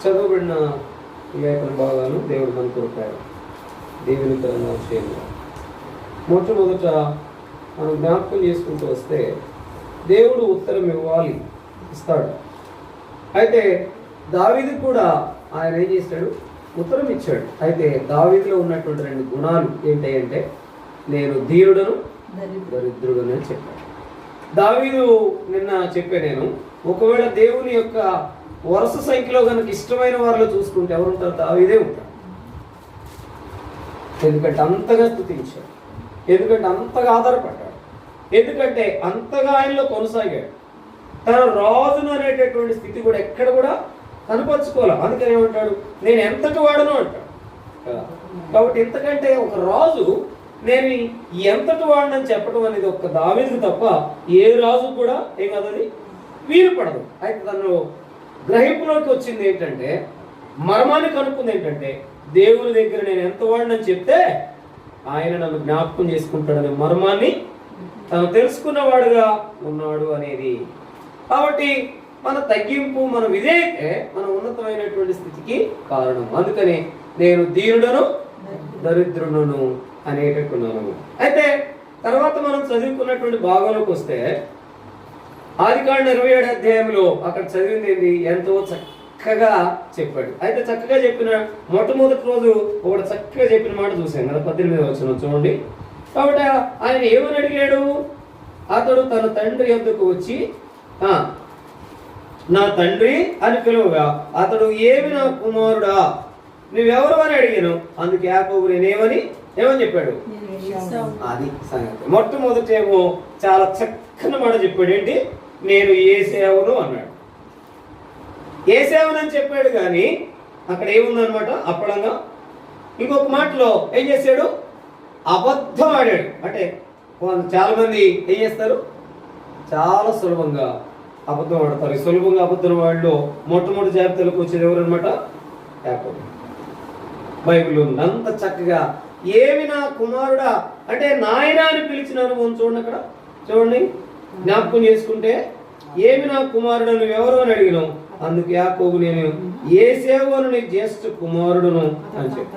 చదవబడిన లేఖన భాగాలు దేవుడు మన కొరకారు దీవెనకరంగా విషయంగా మొట్టమొదట మనం జ్ఞాపకం చేసుకుంటూ వస్తే దేవుడు ఉత్తరం ఇస్తాడు. అయితే దావీదు కూడా ఆయన ఏం చేశాడు? ఉత్తరం ఇచ్చాడు. అయితే దావీదులో ఉన్నటువంటి 2 గుణాలు ఏంటంటే నేను ధీరుడను దరిద్రుడను అని చెప్పాడు. దావీదు నిన్న నేను ఒకవేళ దేవుని యొక్క వరుస సంఖ్యలో కనుక ఇష్టమైన వారిలో చూసుకుంటే ఎవరుంటారు? దావీదే ఉంటాడు. ఎందుకంటే అంతగా స్తుతించాడు, ఎందుకంటే అంతగా ఆధారపడ్డాడు, ఎందుకంటే అంతగా ఆయనలో కొనసాగాడు. తన రాజును అనేటటువంటి స్థితి కూడా ఎక్కడ కూడా కనపరుచుకోవాలి. అందుకని ఏమంటాడు? నేను ఎంతటి వాడను అంటాడు. కాబట్టి ఎంతకంటే ఒక రాజు నేను ఎంతటి వాడినని చెప్పడం అనేది ఒక్క దావీదుకు తప్ప ఏ రాజు కూడా ఏం కదది వీలు పడదు. అయితే తను గ్రహింపులోకి వచ్చింది ఏంటంటే, మర్మాన్ని కనుక్కుంది ఏంటంటే, దేవుని దగ్గర నేను ఎంత వాడినని చెప్తే ఆయన నన్ను జ్ఞాపకం చేసుకుంటాడనే మర్మాన్ని తను తెలుసుకున్నవాడుగా ఉన్నాడు అనేది. కాబట్టి మన తగ్గింపు, మన విధేయతే మన ఉన్నతమైనటువంటి స్థితికి కారణం. అందుకని నేను దీనుడను దరిద్రుడను అనేటట్టున్నాను. అయితే తర్వాత మనం చదువుకున్నటువంటి భాగంలోకి వస్తే ఆదికాండ 27 అధ్యాయంలో అక్కడ చదివింది ఏంటి? ఎంతో చక్కగా చెప్పాడు. అయితే చక్కగా చెప్పిన మొట్టమొదటి రోజు ఒకటి చక్కగా చెప్పిన మాట చూసాం కదా, 18వ వచనం చూడండి. కాబట్టి ఆయన ఏమని అడిగాడు? అతడు తన తండ్రి యొద్దకు వచ్చి నా తండ్రి అని పిలువగా అతడు ఏమి నా కుమారుడా నువ్వెవరు అని అడిగాను. అందుకు యాకోబు నేనేమని చెప్పాడు? అది సంగతి. మొట్టమొదటేమో చాలా చక్కని మాట చెప్పాడు. ఏంటి? నేను ఏశావును అన్నాడు. ఏశావునని చెప్పాడు, కానీ అక్కడ ఏముందనమాట? అప్పడంగా ఇంకొక మాటలో ఏం చేశాడు? అబద్ధం ఆడాడు. అంటే చాలా మంది ఏం చేస్తారు? చాలా సులభంగా అబద్ధం ఆడతారు. ఈ సులభంగా అబద్ధం వాళ్ళు మొట్టమొదటి జాబితాలకు వచ్చేది ఎవరనమాట? యాకోబు. బైబిల్ ఉంది అంత చక్కగా. ఏమి నా కుమారుడా అంటే నాయన అని పిలిచిన అనుభవం చూడండి. అక్కడ చూడండి, జ్ఞాపకం చేసుకుంటే ఏమి నా కుమారుడు నువ్వెవరు అని అడిగినావు. అందుకు యాకోబు నేను ఏశావు నీ జ్యేష్ఠ కుమారుడును అని చెప్పి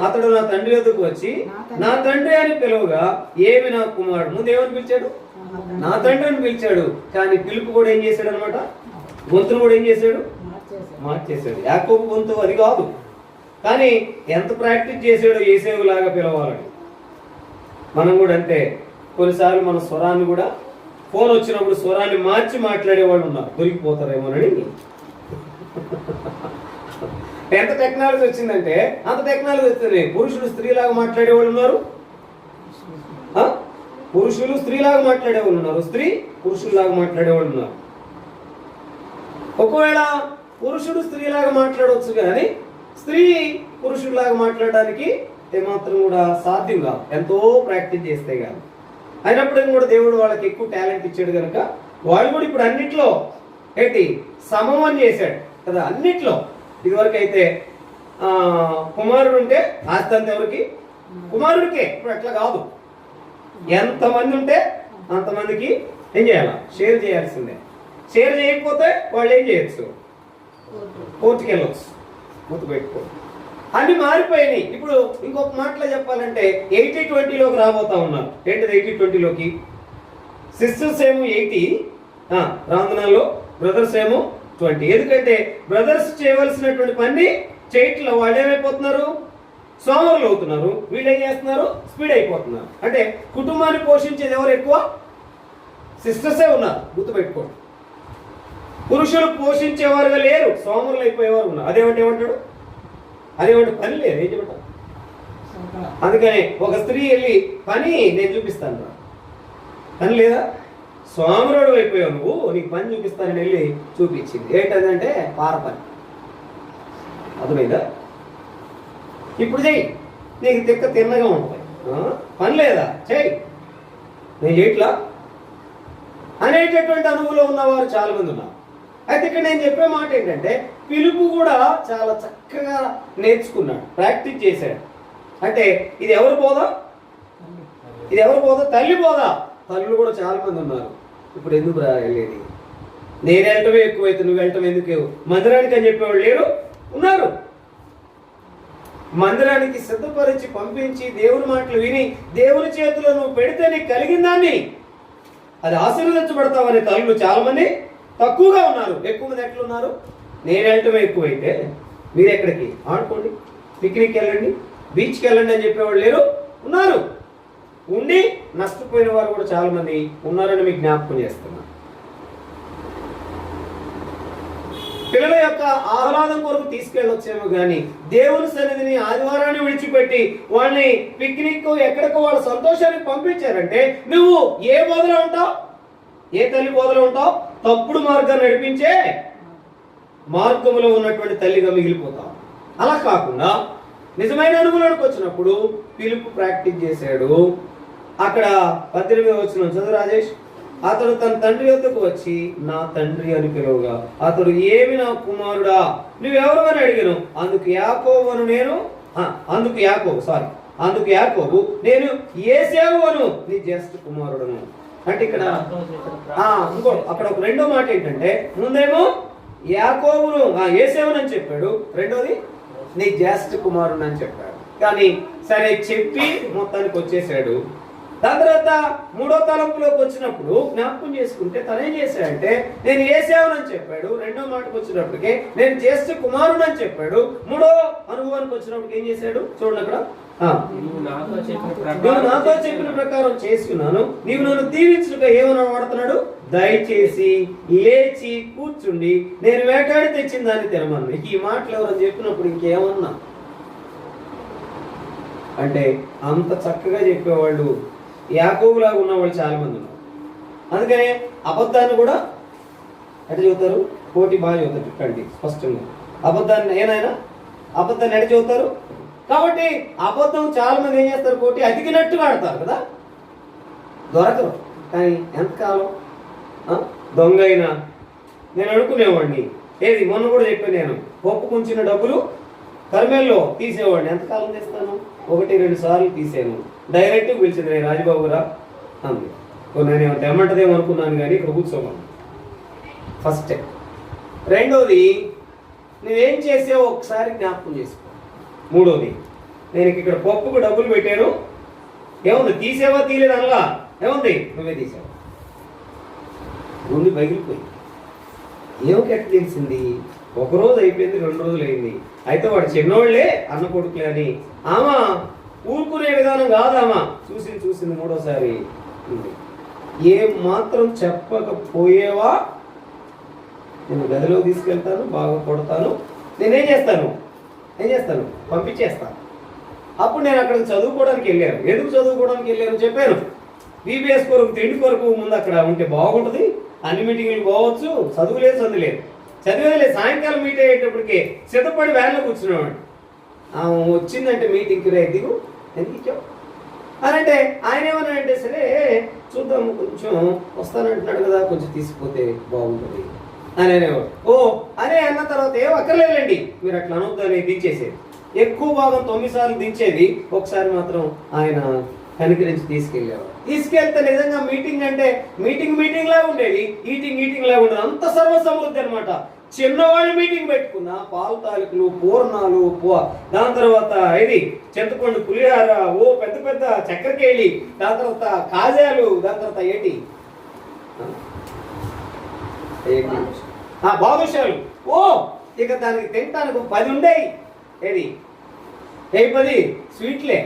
అతడు నా తండ్రి వద్దకు వచ్చి నా తండ్రి అని పిలువగా ఏమి నా కుమారుడు. ముందు ఏమని పిలిచాడు? నా తండ్రి అని పిలిచాడు. కానీ పిలుపు కూడా ఏం చేశాడు అనమాట? గొంతును కూడా ఏం చేశాడు? మార్చేశాడు. యాకోబు గొంతు అది కాదు, కానీ ఎంత ప్రాక్టీస్ చేసాడో ఏసేవు లాగా పిలవాలని. మనం కూడా అంటే కొన్నిసార్లు మన స్వరాన్ని కూడా ఫోన్ వచ్చినప్పుడు స్వరాన్ని మార్చి మాట్లాడే వాళ్ళు ఉన్నారు, దొరికిపోతారేమోనని. ఎంత టెక్నాలజీ వచ్చిందంటే అంత టెక్నాలజీ వస్తుంది. పురుషులు స్త్రీలాగా మాట్లాడే వాళ్ళు ఉన్నారు, పురుషులు స్త్రీలాగా మాట్లాడే వాళ్ళు ఉన్నారు, స్త్రీ పురుషుల్లాగా మాట్లాడే వాళ్ళు ఉన్నారు. ఒకవేళ పురుషుడు స్త్రీలాగా మాట్లాడవచ్చు, కానీ స్త్రీ పురుషుడిలాగా మాట్లాడడానికి ఏమాత్రం కూడా సాధ్యం కాదు, ఎంతో ప్రాక్టీస్ చేస్తే కానీ. అయినప్పటికీ కూడా దేవుడు వాళ్ళకి ఎక్కువ టాలెంట్ ఇచ్చాడు కనుక వాళ్ళు కూడా ఇప్పుడు అన్నిట్లో ఏంటి సమమని చేశాడు కదా. అన్నిట్లో ఇదివరకు అయితే కుమారుడు ఉంటే ఆస్తి అంత ఎవరికి? కుమారుడికే. ఇప్పుడు అట్లా కాదు, ఎంతమంది ఉంటే అంతమందికి ఏం చేయాలా? షేర్ చేయాల్సిందే. షేర్ చేయకపోతే వాళ్ళు ఏం చేయొచ్చు? కోర్టుకి వెళ్ళొచ్చు. గుర్తుపెట్టుకో, అన్ని మారిపోయినాయి. ఇప్పుడు ఇంకొక మాటలో చెప్పాలంటే 80-20లోకి రాబోతా ఉన్నారు. ఏంటిది 80-20లోకి? సిస్టర్స్ ఏమో 80 రాందనాల్లో, బ్రదర్స్ ఏమో 20. ఎందుకంటే బ్రదర్స్ చేయవలసినటువంటి పని చేయట్లో వాళ్ళు ఏమైపోతున్నారు? సోమరులు అవుతున్నారు. వీళ్ళు ఏం చేస్తున్నారు? స్పీడ్ అయిపోతున్నారు. అంటే కుటుంబాన్ని పోషించేది ఎవరు ఎక్కువ? సిస్టర్సే ఉన్నారు. గుర్తుపెట్టుకోండి. పురుషులు పోషించేవారుగా లేరు, సోమరులు అయిపోయేవారు ఉన్నారు. అదేమంటాడు? పని లేదు, ఏం చెప్పట. అందుకని ఒక స్త్రీ వెళ్ళి పని నేను చూపిస్తాను, పని లేదా? సోమరుడు అయిపోయావు నువ్వు, నీకు పని చూపిస్తానని వెళ్ళి చూపించింది. ఏంటంటే పార పని. అర్థమైందా? ఇప్పుడు చెయ్యి, నీకు తిక్క తిన్నగా ఉంటాయి. పని లేదా? చెయ్యి, నేను చేయట్లా అనేటటువంటి అనుభవంలో ఉన్నవారు చాలా మంది ఉన్నారు. అయితే ఇక్కడ నేను చెప్పే మాట ఏంటంటే పిలుపు కూడా చాలా చక్కగా నేర్చుకున్నాడు, ప్రాక్టీస్ చేశాడు. అంటే ఇది ఎవరు బోధ? తల్లి బోధ. తల్లులు కూడా చాలా మంది ఉన్నారు. ఇప్పుడు ఎందుకు వెళ్ళేది? నేను వెళ్ళటమే ఎక్కువైతే నువ్వు వెళ్ళటం ఎందుకు, మందిరానికి అని చెప్పేవాళ్ళు లేరు, ఉన్నారు. మందిరానికి సిద్ధపరిచి పంపించి దేవుని మాటలు విని దేవుని చేతిలో నువ్వు పెడితే నీకు కలిగిన దాన్ని అది ఆశీర్వదించబడతావనే తల్లులు చాలా మంది తక్కువగా ఉన్నారు. ఎక్కువ మంది ఎట్లున్నారు, నేను వెళ్ళటమే ఎక్కువైతే మీరు ఎక్కడికి ఆడుకోండి, పిక్నిక్ వెళ్ళండి, బీచ్కి వెళ్ళండి అని చెప్పేవాళ్ళు లేరు, ఉన్నారు. ఉండి నష్టపోయిన వారు కూడా చాలా మంది ఉన్నారని మీకు జ్ఞాపకం చేస్తున్నా. పిల్లల యొక్క ఆహ్లాదం కొరకు తీసుకెళ్ళొచ్చేమో కానీ దేవుని సన్నిధిని ఆదివారాన్ని విడిచిపెట్టి వాళ్ళని పిక్నిక్ ఎక్కడికో వాళ్ళ సంతోషానికి పంపించారంటే నువ్వు ఏ బోధలో ఉంటావు, ఏ తల్లి బోధలో ఉంటావు? తప్పుడు మార్గాన్ని నడిపించే మార్గంలో ఉన్నటువంటి తల్లిగా మిగిలిపోతావు. అలా కాకుండా నిజమైన అనుభవంలోకి వచ్చినప్పుడు పిలుపు ప్రాక్టీస్ చేశాడు. అక్కడ 18వ వచనం చదువు రాజేష్. అతడు తన తండ్రి వద్దకు వచ్చి నా తండ్రి అని పిలువగా అతడు ఏమి నా కుమారుడా నువ్వెవరు అని అడిగాను. అందుకు యాకోబు నేను యేసేవు అను నీ జ్యేష్ఠ కుమారుడను. అంటే ఇక్కడ అక్కడ ఒక రెండో మాట ఏంటంటే ముందేమో యాకోబును యేసేవును అని చెప్పాడు, రెండోది నీ జ్యేష్ఠ కుమారుడు అని చెప్పాడు. కానీ సరే చెప్పి మొత్తానికి వచ్చేసాడు. దాని తర్వాత మూడో తలంపులోకి వచ్చినప్పుడు జ్ఞాపకం చేసుకుంటే తను ఏం చేశాడంటే నేను యేసేవును అని చెప్పాడు. రెండో మాటకు వచ్చినప్పటికే నేను జ్యేష్ఠ కుమారుడు అని చెప్పాడు. మూడో అనుభవానికి వచ్చినప్పుడు ఏం చేశాడు చూడండి అక్కడ, నువ్వు నాతో చెప్పిన ప్రకారం చేసుకున్నాను, నీవు నన్ను దీవించుగా ఏమన్నా వాడుతున్నాడు, దయచేసి లేచి కూర్చుండి నేను వేటాడి తెచ్చిన దాన్ని తినమన్నా. ఈ మాటలు ఎవరని చెప్పినప్పుడు ఇంకేమన్నా అంటే అంత చక్కగా చెప్పేవాళ్ళు యాకోబులాగా ఉన్నవాళ్ళు చాలా మంది ఉన్నారు. అందుకనే అబద్ధాన్ని కూడా ఎట చెబుతారు, కోటి బాగా చెబుతారు. చూడండి స్పష్టంగా అబద్ధాన్ని అబద్ధాన్ని ఎట చెబుతారు. కాబట్టి అబద్ధం చాలా మంది ఏం చేస్తారు, కోటి అతికినట్టుగా ఆడతారు కదా, దొరకరు. కానీ ఎంతకాలం దొంగ అయినా నేను అనుకునేవాడిని, ఏది మొన్న కూడా చెప్పాను, నేను ఒప్పుకుంచిన డబ్బులు కర్మేల్లో తీసేవాడిని. ఎంతకాలం చేస్తాను, 1-2 సార్లు తీసాను. డైరెక్ట్గా పిలిచింది రాజబాబు రా అంది. నేను తెమ్మంటదేమో అనుకున్నాను కానీ ఇక్కడ కూర్చోమను. ఫస్ట్. రెండోది నువ్వేం చేసావో ఒకసారి జ్ఞాపకం చేసుకో. మూడోది నేను ఇక్కడ పప్పుకు డబ్బులు పెట్టాను, ఏముంది తీసేవా తీయలేదు అనలా, ఏముంది నువ్వే తీసావు. గుండె పగిలిపోయి ఏమికెట్ట తెలిసింది, 1 రోజు అయిపోయింది, 2 రోజులు అయింది. అయితే వాడు చిన్నోళ్లే అన్న కొడుకులే అని ఆమె ఊరుకునే విధానం కాదామా, చూసింది మూడోసారి. ఏం మాత్రం చెప్పకపోయేవా నేను గదిలో తీసుకెళ్తాను, బాగా కొడతాను, నేనేం చేస్తాను పంపించేస్తాను. అప్పుడు నేను అక్కడికి చదువుకోవడానికి వెళ్ళాను. ఎందుకు చదువుకోవడానికి వెళ్ళాను చెప్పాను. బీబీఎస్ కొరకు, తిండి కొరకు ముందు అక్కడ ఉంటే బాగుంటుంది, అన్ని మీటింగ్లు పోవచ్చు, చదివేది లేదు. సాయంకాలం మీట్ అయ్యేటప్పటికి సిద్ధపడి వ్యాన్లో కూర్చున్నాడు. వచ్చిందంటే మీటింగ్కి రా దిగు, ఎందుకు ఇచ్చావు అని అంటే ఆయన ఏమన్నా అంటే సరే చూద్దాము, కొంచెం వస్తానంటున్నాడు కదా, కొంచెం తీసుకుపోతే బాగుంటుంది అని అనేవాడు. అనే అన్న తర్వాత ఏం అక్కర్లేదండి మీరు అట్లా అనొద్దని దించేసేది. ఎక్కువ భాగం 9 సార్లు దించేది, ఒకసారి మాత్రం ఆయన కనికరించి తీసుకెళ్తే నిజంగా మీటింగ్ అంటే మీటింగ్ లా ఉండేది, ఈటింగ్ లా ఉండేది. అంత సర్వసమృద్ధి అనమాట. చిన్నవాళ్ళు మీటింగ్ పెట్టుకున్నా పాలు తాలికలు, పూర్ణాలు, దాని తర్వాత ఇది చింతపండు పులిహార, పెద్ద చక్కెరకేళి, దాని తర్వాత కాజాలు, దాని తర్వాత ఏంటి బాదుషాలు, ఇక దానికి తింటానికి 10 ఉండేవి. ఏది 10 స్వీట్లే.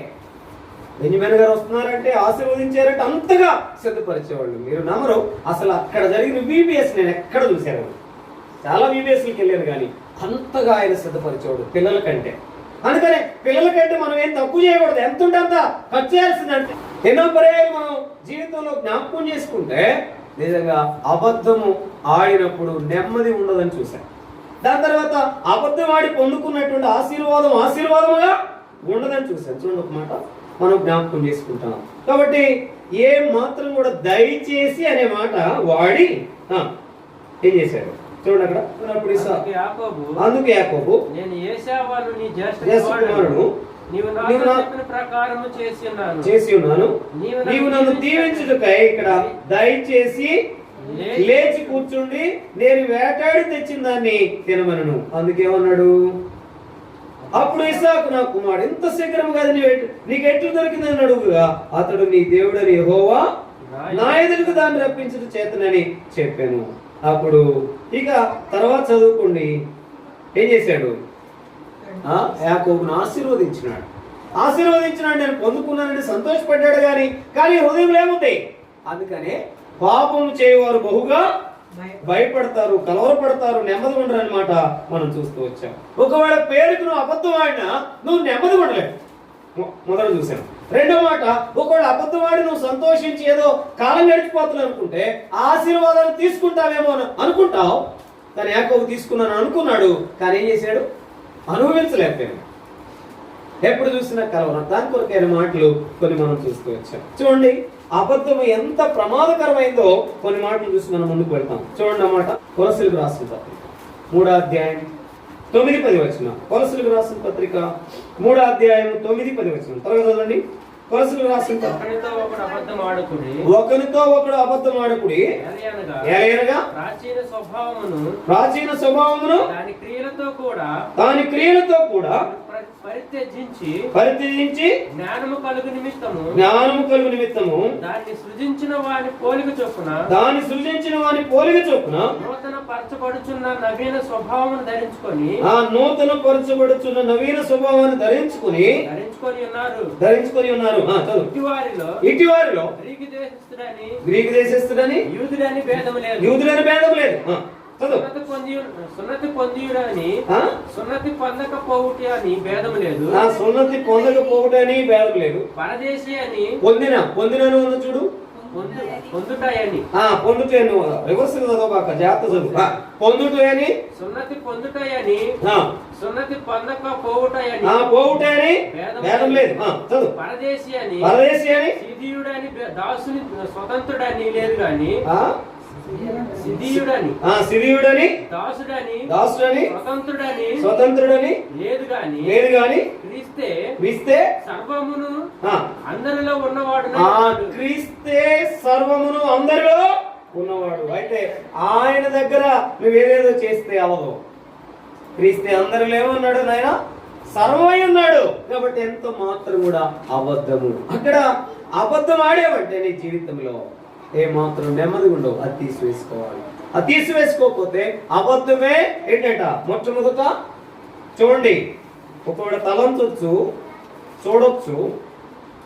బెంజమిన్ గారు వస్తున్నారంటే ఆశీర్వదించారంటే అంతగా సిద్ధపరిచేవాళ్ళు. మీరు నమ్మరు, అసలు అక్కడ జరిగిన బీబీఎస్ నేను ఎక్కడ చూశాను. చాలా బీబీఎస్కి వెళ్ళాను కానీ అంతగా ఆయన సిద్ధపరిచేవాడు పిల్లల కంటే. అందుకనే పిల్లల కంటే మనం ఏం తక్కువ చేయకూడదు, ఎంత ఉంటే అంత ఖర్చు చేయాల్సిందంటే. ఎన్నో పర్యాలు మనం జీవితంలో జ్ఞాపకం చేసుకుంటే నిజంగా అబద్ధము ఆడినప్పుడు నెమ్మది ఉండదని చూశాను. దాని తర్వాత అబద్ధం ఆడి పొందుకున్నటువంటి ఆశీర్వాదముగా ఉండదని చూశాను. చూడండి ఒక మాట మనం జ్ఞాపకం చేసుకుంటాం. కాబట్టి ఏం మాత్రం కూడా దయచేసి అనే మాట వాడి ఏం చేశాడు చూడండి అక్కడ. అందుకు యాకోబు నేను యేసేవును నీ జ్యేష్ఠ కుమారుడు, నీవు నాకు చెప్పిన ప్రకారము చేసి ఉన్నాను, నీవు నన్ను దీవించుటకై ఇక్కడ దయచేసి లేచి కూర్చుండి నేను వేటాడి తెచ్చిన దాన్ని తినమనను. అందుకేమన్నాడు? అప్పుడు ఇస్సాకు నా కుమారుడు ఇంత శీఘ్రంగా నీకు ఎట్లు దొరికిందని అడుగుగా అతడు నీ దేవుడని యెహోవా నా ఎదురుకు దాన్ని రప్పించడం చేతనని చెప్పాను. అప్పుడు ఇక తర్వాత చదువుకోండి ఏం చేశాడు? యాకోబును ఆశీర్వదించినాడు. నేను పొందుకున్నానని సంతోషపడ్డాడు కానీ హృదయంలో ఏముంటాయి? అందుకనే పాపం చేయవారు బహుగా భయపడతారు, కలవరపడతారు, నెమ్మది ఉండరు అనమాట మనం చూస్తూ వచ్చాం. ఒకవేళ పేరుకు నువ్వు అబద్ధం ఆడినా నువ్వు నెమ్మది ఉండలేవు. మొదలు చూసాను. రెండో మాట, ఒకవేళ అబద్ధం ఆడి నువ్వు సంతోషించి ఏదో కాలం గడిచిపోతున్నావు అనుకుంటే ఆశీర్వాదాలు తీసుకుంటావేమో అనుకుంటావు. కానీ యాకోబు తీసుకున్నాను అనుకున్నాడు, కానీ ఏం చేశాడు? అనుభవించలేకపోయాడు. ఎప్పుడు చూసినా కలవరం. దాని కొరకైన మాటలు కొన్ని మనం చూస్తూ వచ్చాం. చూడండి, అబద్ధం ఎంత ప్రమాదకరమైందో కొన్ని మాటలు చూసి మనం ముందుకు వెళ్తాం. చూడండి అన్నమాట. కొలస్సీలకు రాసిన పత్రిక 3వ అధ్యాయం 9-10 వచనం. కొలస్సీలకు రాసిన పత్రిక 3వ అధ్యాయం 9-10 వచనం. త్వరగా చదవండి. కొలస్సీలకు రాసిన ఒకనితో ఒకడు అబద్ధం ఆడకుడి ఎలయనగా ప్రాచీన స్వభావమును దాని క్రియలతో కూడా పరిత్యజించి జ్ఞానము కలుగు నిమిత్తము దాన్ని సృజించిన వాని పోలిక చొప్పున నూతన పరచబడుచున్న నవీన స్వభావమును ధరించుకొని ధరించుకొని ఉన్నారు. ఇటు వారిలో గ్రీకు దేశస్థుడని యూదుడని భేదము లేదు. సున్నతి పొందకపోవుట అని భేదము లేదు. సున్నతి పొందకపోవుట అని భేదం లేదు. పరదేశీ అని పొందినను ఉంది చూడు. పొందుటాయని రివర్స్ చదవబాక, జాగ్రత్త చదువు. పొందుటాయని సున్నతి పొందకపోవుటాయని భేదం లేదు. చదువు. పరదేశీ అని సిధీయుడని దాసుని స్వతంత్రుడని లేదు గాని సిధీయుడని దాసుడని స్వతంత్రుడని లేదు గాని క్రీస్తే సర్వమును అందరిలో ఉన్నవాడు. అయితే ఆయన దగ్గర నువ్వేదేదో చేస్తే అవ్వదు. క్రీస్తే అందరిలో ఏమన్నాడు? నాయన సర్వమై ఉన్నాడు. కాబట్టి ఎంత మాత్రం కూడా అబద్ధము. అక్కడ అబద్ధం ఆడేవంటే నీ జీవితంలో ఏ మాత్రం నెమ్మది ఉండవు. అది తీసివేసుకోవాలి. అది తీసివేసుకోకపోతే అబద్ధమే ఏంటంట? మొట్టమొదట చూడండి, ఒకవేళ తలంచొచ్చు, చూడొచ్చు,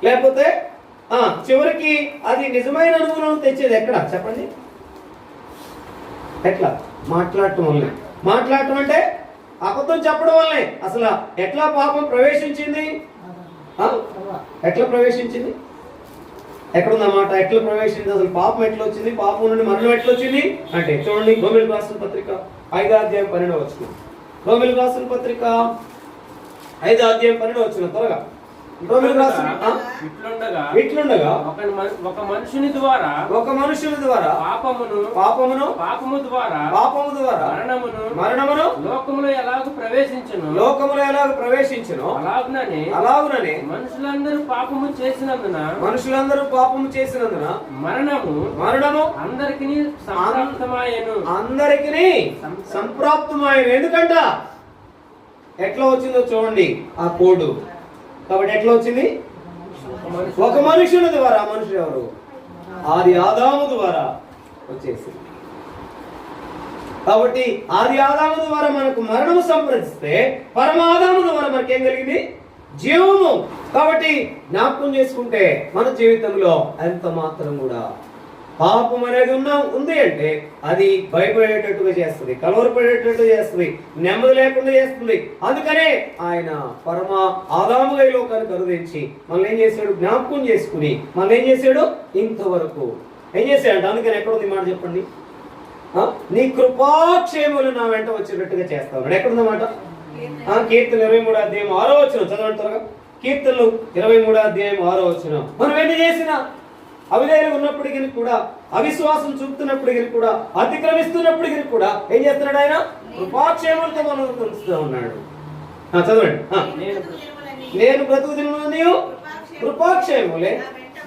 లేకపోతే చివరికి అది నిజమైన అనుభవం తెచ్చేది ఎక్కడ చెప్పండి? ఎట్లా? మాట్లాడటం అంటే అబద్ధం చెప్పడం వల్లే. అసలు ఎట్లా పాపం ప్రవేశించింది? ఎక్కడుందన్నమాట? ఎట్లా ప్రవేశించింది? అసలు పాపం ఎట్లా వచ్చింది? పాపం నుండి మరణం ఎట్లా వచ్చింది అంటే చూడండి, రోమీయులకు రాసిన పత్రిక 5వ అధ్యాయం 12వ వచనం. రోమీయులకు రాసిన పత్రిక 5వ అధ్యాయం 12వ వచనం. త్వరగా. ఇట్లుండగా ఒక మనుషుని ద్వారా పాపము ద్వారా మరణమును లోకములో ఎలాగ ప్రవేశించును అలాగుననే మనుషులందరూ పాపము చేసినందున మరణము అందరికీ సంప్రాప్తమాయను. ఎందుకంట ఎట్లా వచ్చిందో చూడండి ఆ కోడ్. కాబట్టి ఎట్లా వచ్చింది? ఒక మనుషుని ద్వారా. మనుషుడు ఎవరు? ఆది ఆదాము ద్వారా వచ్చేసింది. కాబట్టి ఆది ఆదాము ద్వారా మనకు మరణము సంప్రదిస్తే పరమాదాము ద్వారా మనకేం కలిగింది? జీవము. కాబట్టి జ్ఞాపకం చేసుకుంటే మన జీవితంలో ఎంత మాత్రం కూడా పాపం అనేది ఉంది అంటే అది భయపడేటట్టుగా చేస్తుంది, కలవరపడేటట్టు చేస్తుంది, నెమ్మది లేకుండా చేస్తుంది. అందుకనే ఆయన పరమ ఆదాముగా ఈ లోకాన్ని కరుదించి మనల్ని ఏం చేశాడు? జ్ఞాపకం చేసుకుని మనల్ని ఏం చేశాడు? ఇంతవరకు ఏం చేశాడు? అందుకని ఎక్కడుంది మాట చెప్పండి? నీ కృపాక్షేములు నా వెంట వచ్చేటట్టుగా చేస్తావు. ఎక్కడుందన్నమాట? కీర్తన 23వ అధ్యాయం 6వ వచనం చదవండి త్వరగా. కీర్తనలు 23వ అధ్యాయం 6వ వచనం. మనం ఎన్ని చేసినా, అవిధేయులు ఉన్నప్పటికీ కూడా, అవిశ్వాసం చూపుతున్నప్పటికీ కూడా, అతిక్రమిస్తున్నప్పటికీ కూడా ఏం చేస్తున్నాడు? ఆయన కృపాక్షేములతో మనం ఉంచుతూ ఉన్నాడు. చదవండి. నేను బ్రతుకు దినములు కృపాక్షేములే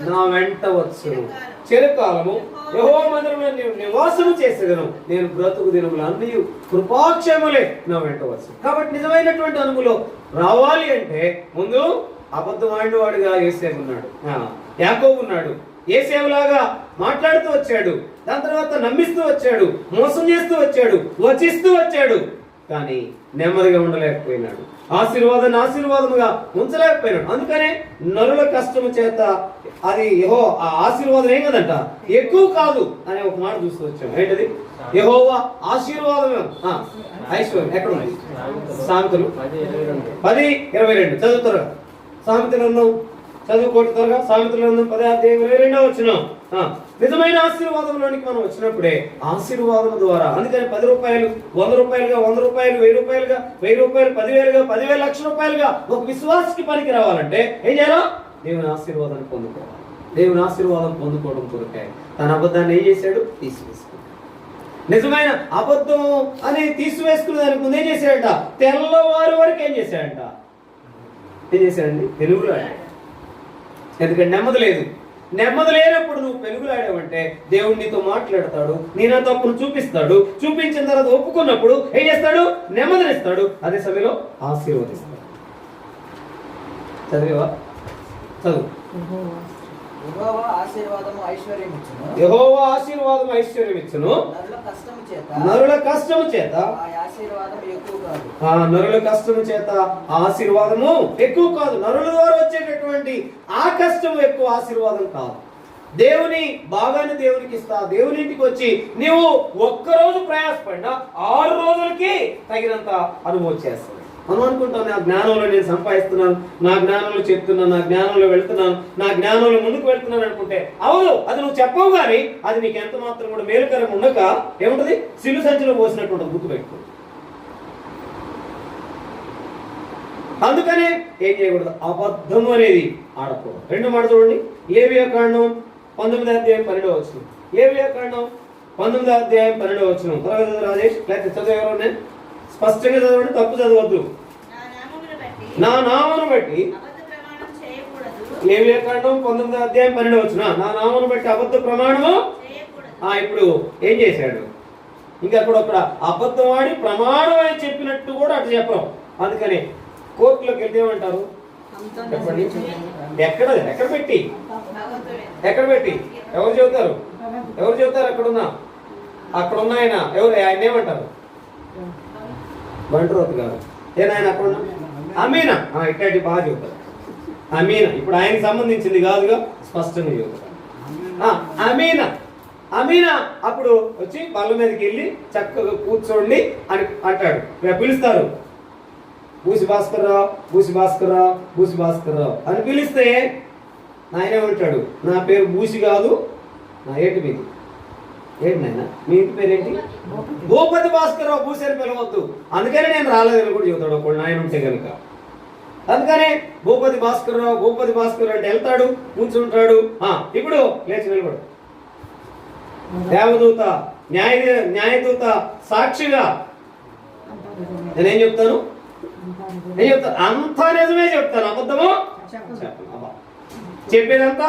నా వెంట వచ్చును. చిరకాలము యెహోవా మందిరములో నీవు నివాసము చేసేదను. నేను బ్రతుకు దినములు అన్నీ కృపాక్షేములే నా వెంట వచ్చు. కాబట్టి నిజమైనటువంటి అనుభవం రావాలి అంటే ముందు అబద్ధం ఆడినవాడుగా యోసేపు ఉన్నాడు, యాకోబు ఉన్నాడు. యేసేపులాగా మాట్లాడుతూ వచ్చాడు, దాని తర్వాత నమ్మిస్తూ వచ్చాడు, మోసం చేస్తూ వచ్చాడు, వచిస్తూ వచ్చాడు. కానీ నెమ్మదిగా ఉండలేకపోయినాడు, ఆశీర్వాదాన్ని ఆశీర్వాదముగా ఉంచలేకపోయినాడు. అందుకనే నరుల కష్టము చేత అది ఆ ఆశీర్వాదం ఏం కదంట, ఎక్కువ కాదు అనే ఒక మాట చూస్తూ వచ్చాం. ఏంటది? యెహోవా ఆశీర్వాదమే ఐశ్వర్యం. ఎక్కడ ఉంది? సామెతలు 10:22 చదువుతారు. సామెతలను చదువుకోటి త్వరగా. సామెతలను 10:22 నిజమైన ఆశీర్వాదంలోనికి మనం వచ్చినప్పుడే ఆశీర్వాదం ద్వారా, అందుకని 10 రూపాయలు 100 రూపాయలుగా, 100 రూపాయలు 1000 రూపాయలుగా, 1000 రూపాయలు 10,000గా, 10,000 లక్షల రూపాయలుగా ఒక విశ్వాసకి పనికి రావాలంటే ఏం చేయాలో? దేవుని ఆశీర్వాదాన్ని పొందుకోవాలి. దేవుని ఆశీర్వాదం పొందుకోవడం కొరకే తన అబద్ధాన్ని ఏం చేశాడు? తీసివేసుకున్నాడు. నిజమైన అబద్ధం అని తీసివేసుకునే దానికి ముందు ఏం చేశాడంట? తెల్లవారు వరకు ఏం చేశాడంట? ఏం చేశాడండి? పెనుగులాడాడు. ఎందుకంటే నెమ్మది లేదు. నెమ్మది లేనప్పుడు నువ్వు పెనుగులాడావంటే దేవుడు నీతో మాట్లాడతాడు, నీ నా తప్పును చూపిస్తాడు. చూపించిన తర్వాత ఒప్పుకున్నప్పుడు ఏం చేస్తాడు? నెమ్మదినిస్తాడు. అదే సమయంలో ఆశీర్వదిస్తాడు. చదివేవా? చదువు. యెహోవా ఆశీర్వాదము ఐశ్వర్యం ఇచ్చును. యెహోవా ఆశీర్వాదం ఐశ్వర్యం ఇచ్చును. నరుల కష్టము చేత నరుల కష్టము చేత ఆ ఆశీర్వాదం ఎక్కువ కాదు. నరుల కష్టము చేత ఆశీర్వాదము ఎక్కువ కాదు. నరుల ద్వారా వచ్చేటటువంటి ఆ కష్టము ఎక్కువ, ఆశీర్వాదం కాదు. దేవుని భాగాన్ని దేవునికి ఇస్తా. దేవుని ఇంటికి వచ్చి నీవు ఒక్కరోజు ప్రయాసపడినా 6 రోజులకి తగినంత అనుభవం చేస్తావు. మనం అనుకుంటాం, నా జ్ఞానంలో నేను సంపాదిస్తున్నాను, నా జ్ఞానంలో చెప్తున్నాను, నా జ్ఞానంలో వెళ్తున్నాను, నా జ్ఞానంలో ముందుకు వెళ్తున్నాను అనుకుంటే అవును, అది నువ్వు చెప్పవు కానీ అది నీకు ఎంత మాత్రం కూడా మేలుకరం ఉండక ఏముంటది? సిల్లు సంచిలో పోసినట్టు గుర్తు పెట్టుకో. అందుకనే ఏం చేయకూడదు? అబద్ధం అనేది ఆడకూడదు. 2 మాట చూడండి. లేవియాకాండం 19:12. లేవియాకాండం 19:12. త్వరగా రాజేష్, లేకపోతే చదువు ఎవరు? స్పష్టంగా చదవండి, తప్పు చదవద్దు. నా నామమును బట్టి లేవియాకాండం 19:12. నా నామమును బట్టి అబద్ధ ప్రమాణము. ఇప్పుడు ఏం చేశాడు? ఇంకా అక్కడ అబద్ధం ఆడి ప్రమాణం అని చెప్పినట్టు కూడా అటు చెప్పడం. అందుకని కోర్టులోకి వెళ్తే ఏమంటారు? చెప్పండి. ఎక్కడ పెట్టి ఎవరు చెబుతారు? అక్కడున్న ఆయన ఎవరు? ఆయన ఏమంటారు? బంట్రోత్ గారు. ఆయన అక్కడున్న అమీనా. ఇట్లాంటి బాగా చెబుతారు. అమీనా ఇప్పుడు ఆయనకి సంబంధించింది కాదుగా, స్పష్టంగా చెబుతారు. అమీనా అప్పుడు వచ్చి బల్ల మీదకి వెళ్ళి చక్కగా కూర్చోండి అని అంటాడు. పిలుస్తారు, బూసి భాస్కర్రావు అని పిలిస్తే ఆయన ఏమంటాడు? నా పేరు బూసి కాదు, నా ఏంటి నాయన మీ ఇంటి పేరేంటి? భూపతి భాస్కర్రావు. బూసి అని పిలవద్దు, అందుకని నేను రాలేదని కూడా చెబుతాడు ఒకళ్ళు ఆయన ఉంటే కనుక. అందుకనే భూపతి భాస్కర్రావు అంటే వెళ్తాడు, కూర్చుంటాడు. ఇప్పుడు లేచి నిలబడు. దేవదూత, న్యాయదూత సాక్షిగా నేనేం చెప్తాను? అంతా నిజమే చెప్తాను, అబద్ధము చెప్పేదంతా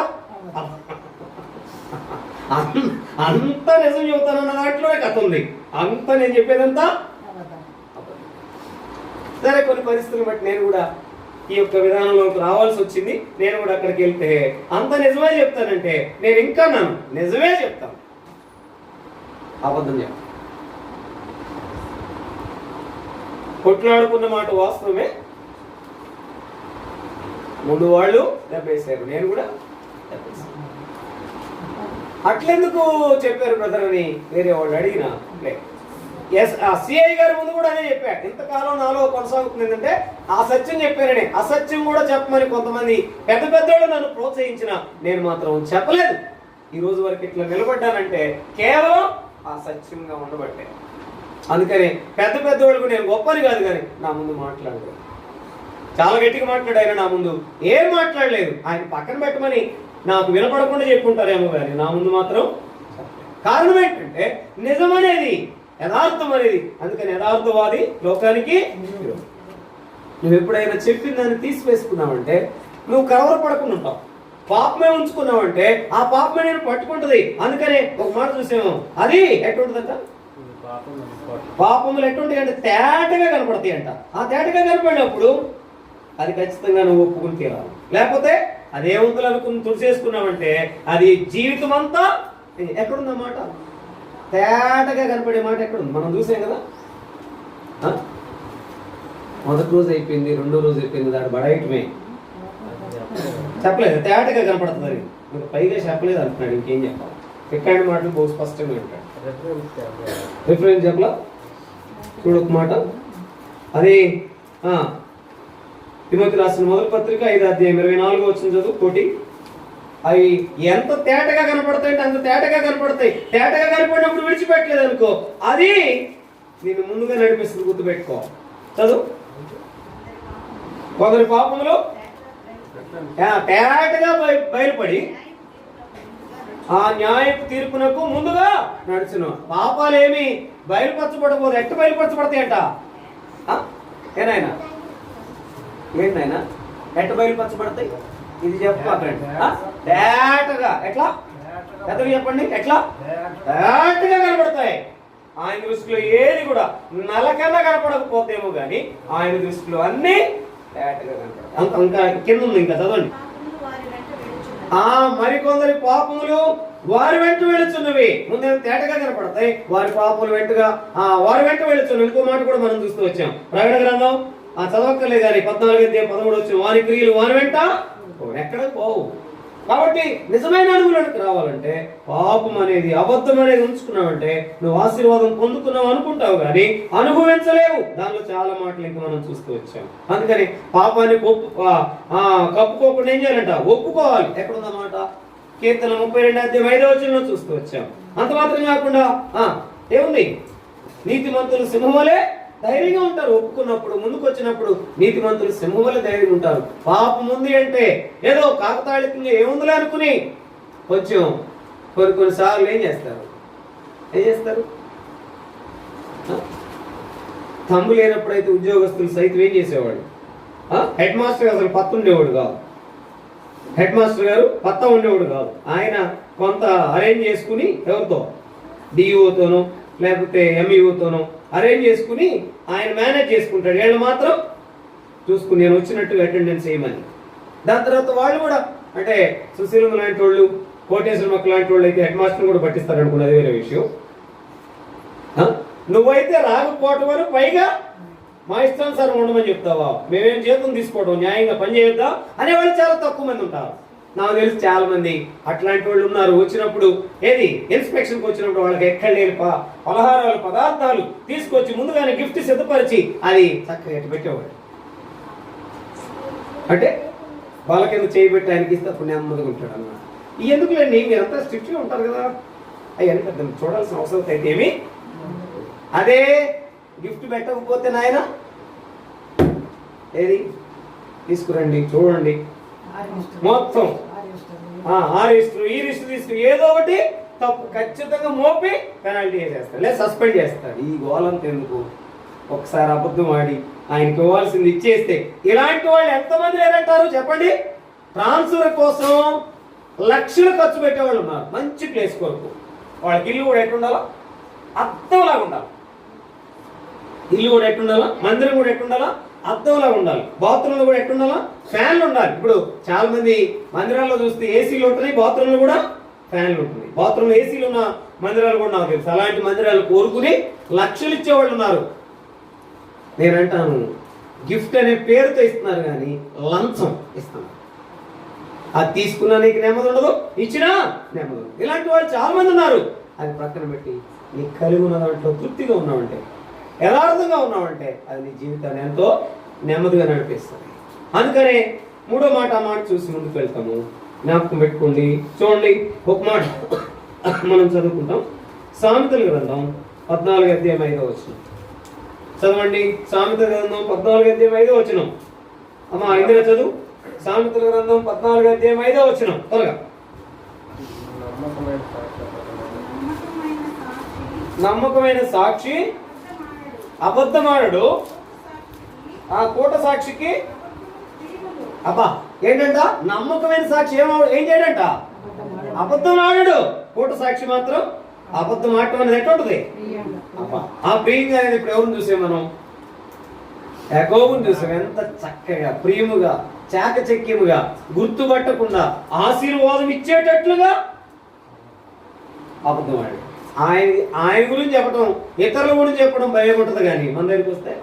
అంతా నిజం చెబుతాను అన్న దాంట్లోనే కథ ఉంది. అంతా నేను చెప్పేదంతా. సరే, కొన్ని పరిస్థితులను బట్టి నేను కూడా ఈ యొక్క విధానంలోకి రావాల్సి వచ్చింది. నేను కూడా అక్కడికి వెళ్తే అంత నిజమే చెప్తానంటే నేను ఇంకా నిజమే చెప్తాను, అబద్ధం చెప్తాను. కొట్లాడుకున్న మాట వాస్తవమే, ముందు వాళ్ళు దెబ్బేశారు, నేను కూడా దెబ్బేశాను. అట్లెందుకు చెప్పారు బ్రదర్ అని వేరే వాళ్ళు అడిగినా, సిఐ గారి ముందు కూడా అదే చెప్పాడు. ఇంతకాలం నాలో కొనసాగుతుంది ఏంటంటే ఆ సత్యం చెప్పారని. అసత్యం కూడా చెప్పమని కొంతమంది పెద్దోళ్ళు నన్ను ప్రోత్సహించిన నేను మాత్రం చెప్పలేదు. ఈ రోజు వరకు ఇట్లా నిలబడ్డానంటే కేవలం ఆ సత్యంగా ఉండబట్టే. అందుకని పెద్దోళ్ళకు నేను గొప్పని కాదు, కానీ నా ముందు మాట్లాడలేదు. చాలా గట్టిగా మాట్లాడు ఆయన, నా ముందు ఏం మాట్లాడలేదు. ఆయన పక్కన పెట్టమని నాకు వినపడకుండా చెప్పుకుంటారేమో కానీ నా ముందు మాత్రం. కారణం ఏంటంటే నిజం అనేది, యథార్థం అనేది. అందుకని యథార్థవాది లోకానికి. నువ్వు ఎప్పుడైనా చెప్పిన దాన్ని తీసివేసుకున్నావంటే నువ్వు కలవరపడకుండా ఉంటావు. పాపమే ఉంచుకున్నామంటే ఆ పాపమే నేను పట్టుకుంటది. అందుకనే ఒక మాట చూసాము, అది ఎట్లుంటుందంట, పాపములు ఎట్లుంటాయి అంటే తేటగా కనపడతాయి అంట. ఆ తేటగా కనపడినప్పుడు అది ఖచ్చితంగా నువ్వు ఒప్పుకుని తీరాలి. లేకపోతే అదేముందులు అనుకుని తుడిచేసుకున్నామంటే అది జీవితం అంతా ఎక్కడుందన్నమాట, తేటగా కనపడే మాట ఎక్కడుంది. మనం చూసాం కదా, మొదటి రోజు అయిపోయింది, రెండో రోజు అయిపోయింది, దాని బడయటమే చెప్పలేదు, తేటగా కనపడుతుంది. ఇంకా పైగా చెప్పలేదు అంటున్నాడు, ఇంకేం చెప్పాలి. ఎక్కడి మాటలు బహు స్పష్టంగా ఉంటాడు. రిఫరెన్స్ చెప్పలా చూడొక మాట, అది తిమోతి రాసిన మొదటి పత్రిక 5:24 చదువు కోటి. అవి ఎంత తేటగా కనపడతాయి అంటే అంత తేటగా కనపడతాయి. తేటగా కనపడినప్పుడు విడిచిపెట్టలేదు అనుకో, అది నేను ముందుగా నడిపిస్తుంది, గుర్తుపెట్టుకో. చదువు, కొందరి పాపములు తేటగా బయలుపడి ఆ న్యాయపు తీర్పునకు ముందుగా నడుచును. పాపాలేమి బయలుపరచబడబోదు. ఎట్ట బయలుపరచబడతాయంట, ఏనాయనా ఏంటైనా ఎట్ట బయలుపరచబడతాయి? ఇది చెప్పకండి. తేటగా ఎట్లా, పెద్దగా చెప్పండి, ఎట్లా తేటగా కనపడతాయి. ఆయన దృష్టిలో ఏది కూడా నలకన్నా కనపడకపోతేమో కానీ ఆయన దృష్టిలో అన్ని తేటగా కనపడతాయి. ఇంకా కింద ఉంది, ఇంకా చదవండి. మరికొందరి పాపములు వారి వెంట వెళుచున్నవి. ముందేమో తేటగా కనపడతాయి, వారి పాపములు వెంటగా వారి వెంట వెళుచున్నవి. ఇంకో మాట కూడా మనం చూస్తూ వచ్చాం. ప్రకటన గ్రంథం చదవక్కర్లేదు కానీ 14:13 వారి క్రియలు వారి వెంట ఎక్కడ పోవు. కాబట్టి నిజమైన అనుభవానికి రావాలంటే పాపం అనేది, అబద్ధం అనేది ఉంచుకున్నావంటే నువ్వు ఆశీర్వాదం పొందుకున్నావు అనుకుంటావు కానీ అనుభవించలేవు. దానిలో చాలా మాటలు ఇంకా మనం చూస్తూ వచ్చాం. అందుకని పాపాన్ని కప్పుకోకుండా ఏం చేయాలంట, ఒప్పుకోవాలి. ఎక్కడుందన్నమాట, కీర్తన 32:5 చూస్తూ వచ్చాం. అంత మాత్రం కాకుండా ఏముంది, నీతిమంతులు సింహంవలే ధైర్యంగా ఉంటారు. ఒప్పుకున్నప్పుడు, ముందుకు వచ్చినప్పుడు నీతిమంతులు సింహంవలే ధైర్యంగా ఉంటారు. పాపం ఉంది అంటే ఏదో కాకతాళికంగా ఏముందిలే అనుకుని కొంచెం కొన్నిసార్లు ఏం చేస్తారు తమ్ము లేనప్పుడైతే ఉద్యోగస్తులు సైతం ఏం చేసేవాడు, హెడ్ మాస్టర్ అసలు పత్త ఉండేవాడు కాదు. హెడ్ మాస్టర్ గారు పత్త ఉండేవాడు కాదు. ఆయన కొంత అరేంజ్ చేసుకుని ఎవరితో, డిఈఓతోనో లేకపోతే ఎంఈఓతోనో అరేంజ్ చేసుకుని ఆయన మేనేజ్ చేసుకుంటాడు. వీళ్ళు మాత్రం చూసుకుని నేను వచ్చినట్టుగా అటెండెన్స్ చేయమని. దాని తర్వాత వాళ్ళు కూడా అంటే సుశీలమ్మ లాంటి వాళ్ళు, కోటేశ్వరమ్మ లాంటి వాళ్ళు అయితే హెడ్ మాస్టర్ కూడా పట్టిస్తారు అనుకున్నది వేరే విషయం. నువ్వైతే రాకపోవటం అని పైగా మా ఇష్టానుసారం ఉండమని చెప్తావా, మేమేం జీతం తీసుకోవడం, న్యాయంగా పని చేయొద్దా అనేవాళ్ళు చాలా తక్కువ మంది ఉంటారు. నాకు తెలిసి చాలా మంది అట్లాంటి వాళ్ళు ఉన్నారు. వచ్చినప్పుడు ఏది ఇన్స్పెక్షన్కి వచ్చినప్పుడు వాళ్ళకి ఎక్కడ లేని పలహారాలు పదార్థాలు తీసుకొచ్చి ముందుగానే గిఫ్ట్ సిద్ధపరిచి అది చక్కగా పెట్టేవాడు. అంటే వాళ్ళ కింద చేయబెట్టి ఆయనకి ఇస్తే అప్పుడు నెమ్మదిగా ఉంటాడు అన్నమాట. ఈ ఎందుకులేండి, మీరంతా స్ట్రిక్ట్గా ఉంటారు కదా, అవన్నీ పెద్ద చూడాల్సిన అవసరం అయితే ఏమి. అదే గిఫ్ట్ పెట్టకపోతే నాయన ఏది తీసుకురండి, చూడండి, మొత్తం ఆ రిజిస్టర్ ఈ రిజిస్టర్ తీసుకుని ఏదో ఒకటి తప్పు ఖచ్చితంగా మోపి పెనాల్టీ వేసేస్తాడు, లేదా సస్పెండ్ చేస్తాడు. ఈ గోలంతా ఎందుకు, ఒకసారి అబద్ధం ఆడి ఆయనకి ఇవ్వాల్సింది ఇచ్చేస్తే. ఇలాంటి వాళ్ళు ఎంతమంది లేరంటారు చెప్పండి. ట్రాన్స్ఫర్ కోసం లక్షలు ఖర్చు పెట్టేవాళ్ళు ఉన్నారు మంచి ప్లేస్ కొరకు. వాళ్ళకి ఇల్లు కూడా ఎట్టుండాలా, అద్దంలాగా ఉండాలి. ఇల్లు కూడా ఎట్టుండాలా, మందిరం కూడా ఎట్టుండాలా, అద్దంలా ఉండాలి. బాత్రూంలో కూడా ఎట్టుండాలా, ఫ్యాన్లు ఉండాలి. ఇప్పుడు చాలా మంది మందిరాల్లో చూస్తే ఏసీలు ఉంటున్నాయి, బాత్రూంలో కూడా ఫ్యాన్లు ఉంటున్నాయి. బాత్రూంలో ఏసీలు ఉన్న మందిరాలు కూడా నాకు తెలుసు. అలాంటి మందిరాలు కోరుకుని లక్షలు ఇచ్చేవాళ్ళు ఉన్నారు. నేనంటాను గిఫ్ట్ అనే పేరుతో ఇస్తున్నారు కానీ లంచం ఇస్తున్నారు. అది తీసుకున్నా నీకు నెమ్మది ఉండదు, ఇచ్చినా నెమ్మది ఉండదు. ఇలాంటి వాళ్ళు చాలా మంది ఉన్నారు. అది ప్రక్కన పెట్టి నీకు కలిగి ఉన్న దాంట్లో తృప్తిగా ఉన్నావంటే, యథార్థంగా ఉన్నావంటే అది నీ జీవితాన్ని ఎంతో నెమ్మదిగా నడిపిస్తుంది. అందుకనే మూడో మాట, ఆ మాట చూసి ముందుకు వెళ్తాము. జ్ఞాపకం పెట్టుకోండి. చూడండి, ఒక మాట మనం చదువుకుంటాం. సామెతల గ్రంథం 14:5 చదవండి. సామెతల గ్రంథం 14:5 అమ్మా ఇందులో చదువు. సామెతల గ్రంథం 14:5 త్వరగా. నమ్మకమైన సాక్షి అబద్ధమానడు, ఆ కూట సాక్షికి అబ్బా ఏంటంట? నమ్మకమైన సాక్షి ఏం చేయడంట? అబద్ధం ఆడాడు. కూట సాక్షి మాత్రం అబద్ధం ఆడటం అనేది ఎట్లా ఉంటుంది? అబ్బా ఆ ప్రియంగా అనేది ఇప్పుడు ఎవరిని చూసాం మనం? యాకోబుని చూసాం. ఎంత చక్కగా ప్రియముగా చాకచక్యముగా గుర్తుపట్టకుండా ఆశీర్వాదం ఇచ్చేటట్లుగా అబద్ధం ఆడాడు. ఆయన గురించి చెప్పడం, ఇతరుల గురించి చెప్పడం భయం ఉంటుంది, కానీ మన దగ్గరికి వస్తే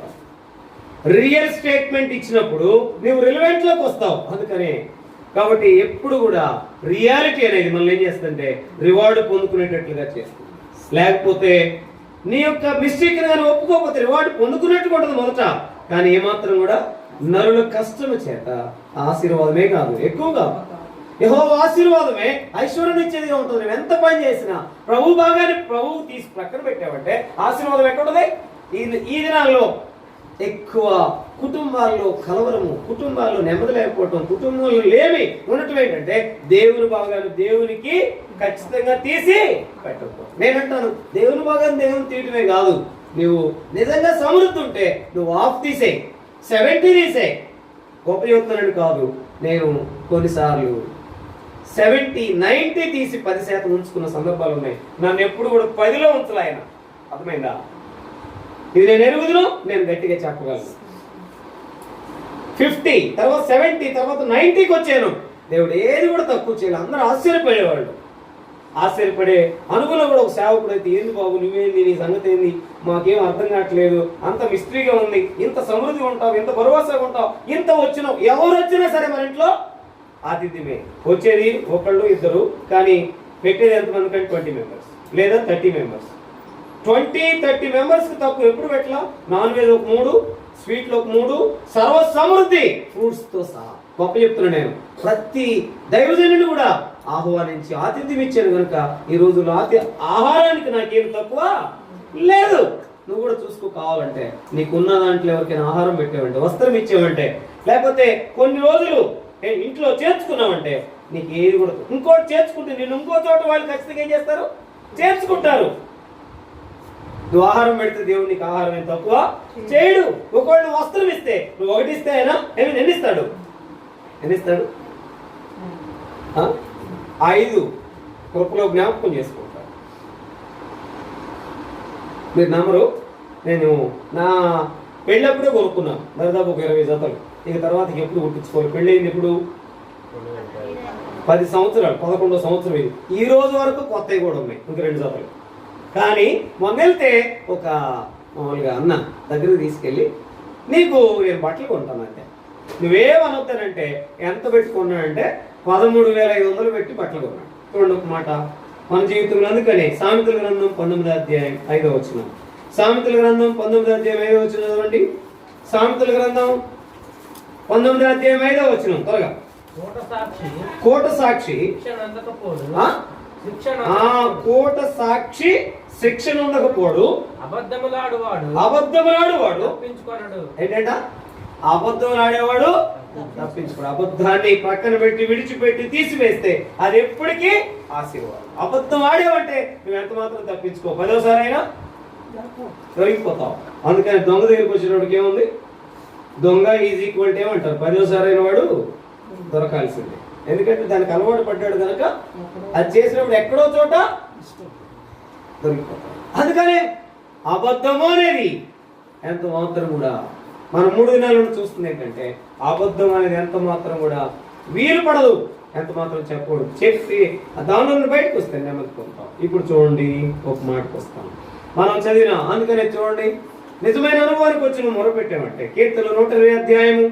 రియల్ స్టేట్మెంట్ ఇచ్చినప్పుడు నువ్వు రిలవెంట్ లోకి వస్తావు. అందుకనే కాబట్టి ఎప్పుడు కూడా రియాలిటీ అనేది మనం ఏం చేస్తుంటే రివార్డు పొందుకునేటట్లుగా చేస్తుంది. లేకపోతే నీ యొక్క మిస్టేక్ కానీ ఒప్పుకోకపోతే రివార్డు పొందుకున్నట్టుగా ఉంటుంది మొదట, కానీ ఏమాత్రం కూడా నరుల కష్టము చేత ఆశీర్వాదమే కాదు, ఎక్కువగా యెహోవా ఆశీర్వాదమే ఐశ్వర్యం ఇచ్చేదిగా ఉంటుంది. నువ్వు ఎంత పని చేసినా ప్రభు భాగాన్ని ప్రభువు తీసి ప్రక్కన పెట్టావంటే ఆశీర్వాదం ఎక్కడుంది? ఈ దినాల్లో ఎక్కువ కుటుంబాల్లో కలవరము, కుటుంబాల్లో నెమ్మది లేకపోవటం, కుటుంబంలో లేమి ఉండటం ఏంటంటే దేవుని భాగాన్ని దేవునికి ఖచ్చితంగా తీసి పెట్టకపో. నేనంటాను దేవుని భాగాన్ని దేవుని తీయటమే కాదు, నువ్వు నిజంగా సమృద్ధి ఉంటే నువ్వు ఆఫ్ తీసేయి, 70 తీసేయి. గొప్ప చెప్తున్నాను కాదు, నేను కొన్నిసార్లు 70, 90 తీసి 10% ఉంచుకున్న సందర్భాలు ఉన్నాయి. నన్ను ఎప్పుడు కూడా 10లో ఉంచాలి ఆయన. అర్థమైందా? ఇది నేను ఎరుగుదును, నేను గట్టిగా చెప్పగలను. 50 తర్వాత 70 తర్వాత 90కి వచ్చాను. దేవుడు ఏది కూడా తక్కువ చేయాలి. అందరూ ఆశ్చర్యపడేవాళ్ళు. ఆశ్చర్యపడే అనుగుణంలో కూడా ఒక సేవకుడు అయితే, ఏంది బాబు నువ్వేంది, నీ సంగతి ఏంది, మాకేం అర్థం కావట్లేదు, అంత మిస్టరీగా ఉంది, ఇంత సమృద్ధి ఉంటావు, ఇంత భరోసాగా ఉంటావు, ఇంత వచ్చినావు. ఎవరు వచ్చినా సరే మన ఇంట్లో ఆతిథ్యమే. వచ్చేది ఒకళ్ళు ఇద్దరు, కానీ పెట్టేది ఎంతమంది కంటే 20 మెంబర్స్ లేదా 30 మెంబర్స్. 20-30 మెంబర్స్కి తక్కువ ఎప్పుడు పెట్టలా. నాన్ వెజ్ ఒక 3, స్వీట్లు ఒక 3, సర్వ సమృద్ధి ఫ్రూట్స్తో సహా. గొప్ప చెప్తున్నా నేను. ప్రతి దైవజనుని కూడా ఆహ్వానించి ఆతిథ్యం ఇచ్చాను కనుక ఈ రోజుల్లో ఆహారానికి నాకేం తక్కువ లేదు. నువ్వు కూడా చూసుకో, కావాలంటే నీకున్న దాంట్లో ఎవరికైనా ఆహారం పెట్టావంటే, వస్త్రం ఇచ్చావంటే, లేకపోతే కొన్ని రోజులు ఇంట్లో చేర్చుకున్నావంటే నీకు ఏది కూడా ఇంకోటి చేర్చుకుంటే నిన్ను ఇంకో చోట వాళ్ళు ఖచ్చితంగా ఏం చేస్తారు? చేర్చుకుంటారు. నువ్వు ఆహారం పెడితే దేవుడు నీకు ఆహారం ఏం తక్కువ చేయడు. ఒకవేళ వస్త్రం ఇస్తే నువ్వు ఒకటి ఇస్తే అయినా ఎన్నిస్తాడు? 5 కృపలో జ్ఞాపకం చేసుకుంటారు. మీరు నమ్మరు, నేను నా పెళ్ళప్పుడే కొనుక్కున్నాను దాదాపు ఒక 20 జతలు. ఇక తర్వాత ఎప్పుడు కుట్టించుకోవాలి. పెళ్ళి అయింది ఎప్పుడు? 10 సంవత్సరాలు, 11వ సంవత్సరం ఇది. ఈ రోజు వరకు కొత్తవి కూడా ఉన్నాయి, ఇంక 2 జతలు. కానీ మొన్న వెళ్తే ఒక మామూలుగా అన్న దగ్గరికి తీసుకెళ్ళి, నీకు నేను బట్టలు కొంటానంటే నువ్వేమనొద్దానంటే ఎంత పెట్టుకున్నానంటే 13,500 పెట్టి బట్టలు కొన్నాడు. చూడండి ఒక మాట మన జీవితంలో. అందుకని సామెతల గ్రంథం 19వ అధ్యాయం 5వ వచనం. సామెతల గ్రంథం 19వ అధ్యాయం 5వ వచనం చదవండి. సామెతల గ్రంథం 19వ అధ్యాయం 5వ వచనం త్వరగా. కోట సాక్షి శిక్షణ ఉండకపోడు, అబద్ధములాడువాడు ఏంటంట? అబద్ధములాడేవాడు తప్పించుకోడు. అబద్ధాన్ని పక్కన పెట్టి విడిచిపెట్టి తీసివేస్తే అది ఎప్పటికీ ఆశీర్వాదం. అబద్ధం ఆడేవంటే నువ్వు ఎంత మాత్రం తప్పించుకో, 10వసారి అయినా దొరికిపోతావు. అందుకని దొంగ దగ్గరికి వచ్చినప్పటికి ఏముంది? దొంగ ఈజ్ ఈక్వల్ టు ఏమంటారు? 10వసారి అయిన వాడు దొరకాల్సిందే. ఎందుకంటే దానికి అలవాటు పడ్డాడు కనుక అది చేసినప్పుడు ఎక్కడో చోట దొరికిపోతాడు. అందుకనే అబద్ధము అనేది ఎంత మాత్రం కూడా మనం 3 దినాల నుండి చూస్తుంది ఏంటంటే అబద్ధం అనేది ఎంత మాత్రం కూడా వీలు పడదు, ఎంత మాత్రం చెప్పకూడదు. చెప్పి దాని నుండి బయటకు వస్తే నెమ్మది పొందుతాం. ఇప్పుడు చూడండి, ఒక మాటకు వస్తాం మనం చదివిన. అందుకనే చూడండి, నిజమైన అనుభవానికి వచ్చి నువ్వు మొరపెట్టామంటే కీర్తనలు 120 అధ్యాయము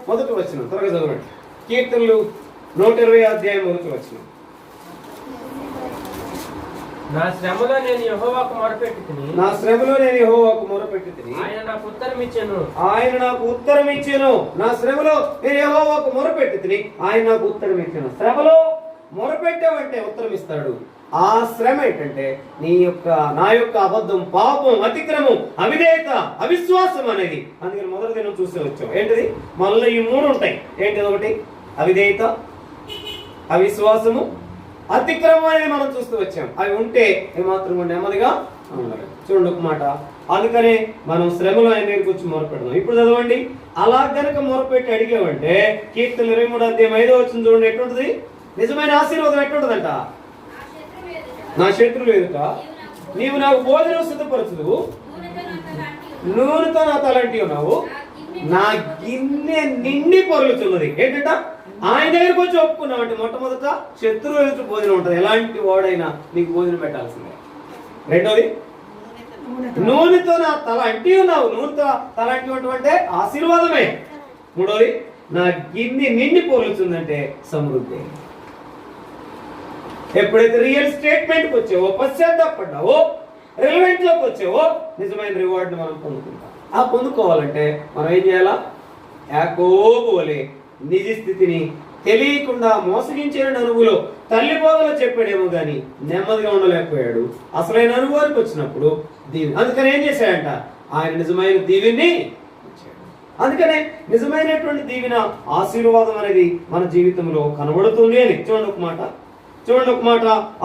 1వ వచనం త్వరగా చదవండి. కీర్తనలు 120 అధ్యాయం 1వ వచనం. నా శ్రమలో నేను యెహోవాకు మొరపెట్టుకుని ఆయన నాకు ఉత్తరం ఇచ్చెను. నా శ్రమలో నేను యెహోవాకు మొరపెట్టుకుని ఆయన నాకు ఉత్తరం ఇచ్చెను. శ్రమలో మొరపెట్టావంటే ఉత్తరం ఇస్తాడు. ఆ శ్రమ ఏంటంటే నా యొక్క అబద్ధం, పాపం, అతిక్రమం, అవిధేయత, అవిశ్వాసం అనేది. అందుకని మొదటి దినం చూస్తే వచ్చాం. ఏంటిది? మళ్ళీ ఈ 3 ఉంటాయి. ఏంటిది? ఒకటి అవిధేయత, అవిశ్వాసము, అతిక్రమం అనేది మనం చూస్తూ వచ్చాం. అవి ఉంటే ఏమాత్రం నెమ్మదిగా ఉండలేదు. చూడండి ఒక మాట, అందుకనే మనం శ్రమలో ఆయన దగ్గరికి వచ్చి మొరపెడదాం. ఇప్పుడు చదవండి, అలా గనక మొరపెట్టి అడిగామంటే కీర్తన 23:5 చూడండి, ఎట్లుంటది? నిజమైన ఆశీర్వాదం ఎట్లుంటదంట? నా శత్రువులు ఎదుట నీవు నాకు భోజనం సిద్ధపరచుదువు, నూనెతో నా తలంటి ఉన్నావు, నా గిన్నె నిండి పొరులుతున్నది. ఏంటంట? ఆయన దగ్గరకు వచ్చి ఒప్పుకున్నావు అంటే మొట్టమొదట శత్రువు ఎదుట భోజనం ఉంటుంది. ఎలాంటి వాడైనా నీకు భోజనం పెట్టాల్సిందే. రెండోది, నూనెతో నా తల అంటి ఉన్నావు. నూనెతో తల అంటి అంటే ఆశీర్వాదమే. మూడోది, నా గిన్నె నిండి పొరులుతుందంటే సమృద్ధి. ఎప్పుడైతే రియల్ స్టేట్మెంట్కి వచ్చావో, పశ్చాత్తాపడ్డావో, రిలవెంట్ లోకి వచ్చావో నిజమైన రివార్డ్ మనం పొందుకుంటాం. ఆ పొందుకోవాలంటే మనం ఏం చేయాలా? యాకోబు వలె నిజ స్థితిని తెలియకుండా మోసగించిన అనుభవంలో తల్లి బోధలో చెప్పాడేమో గాని నెమ్మదిగా ఉండలేకపోయాడు. అసలైన అనుభవానికి వచ్చినప్పుడు దీవి, అందుకని ఏం చేశాడంట? ఆయన నిజమైన దీవిని ఇచ్చాడు. అందుకనే నిజమైనటువంటి దీవిన ఆశీర్వాదం అనేది మన జీవితంలో కనబడుతుంది అని చూడండి ఒక మాట.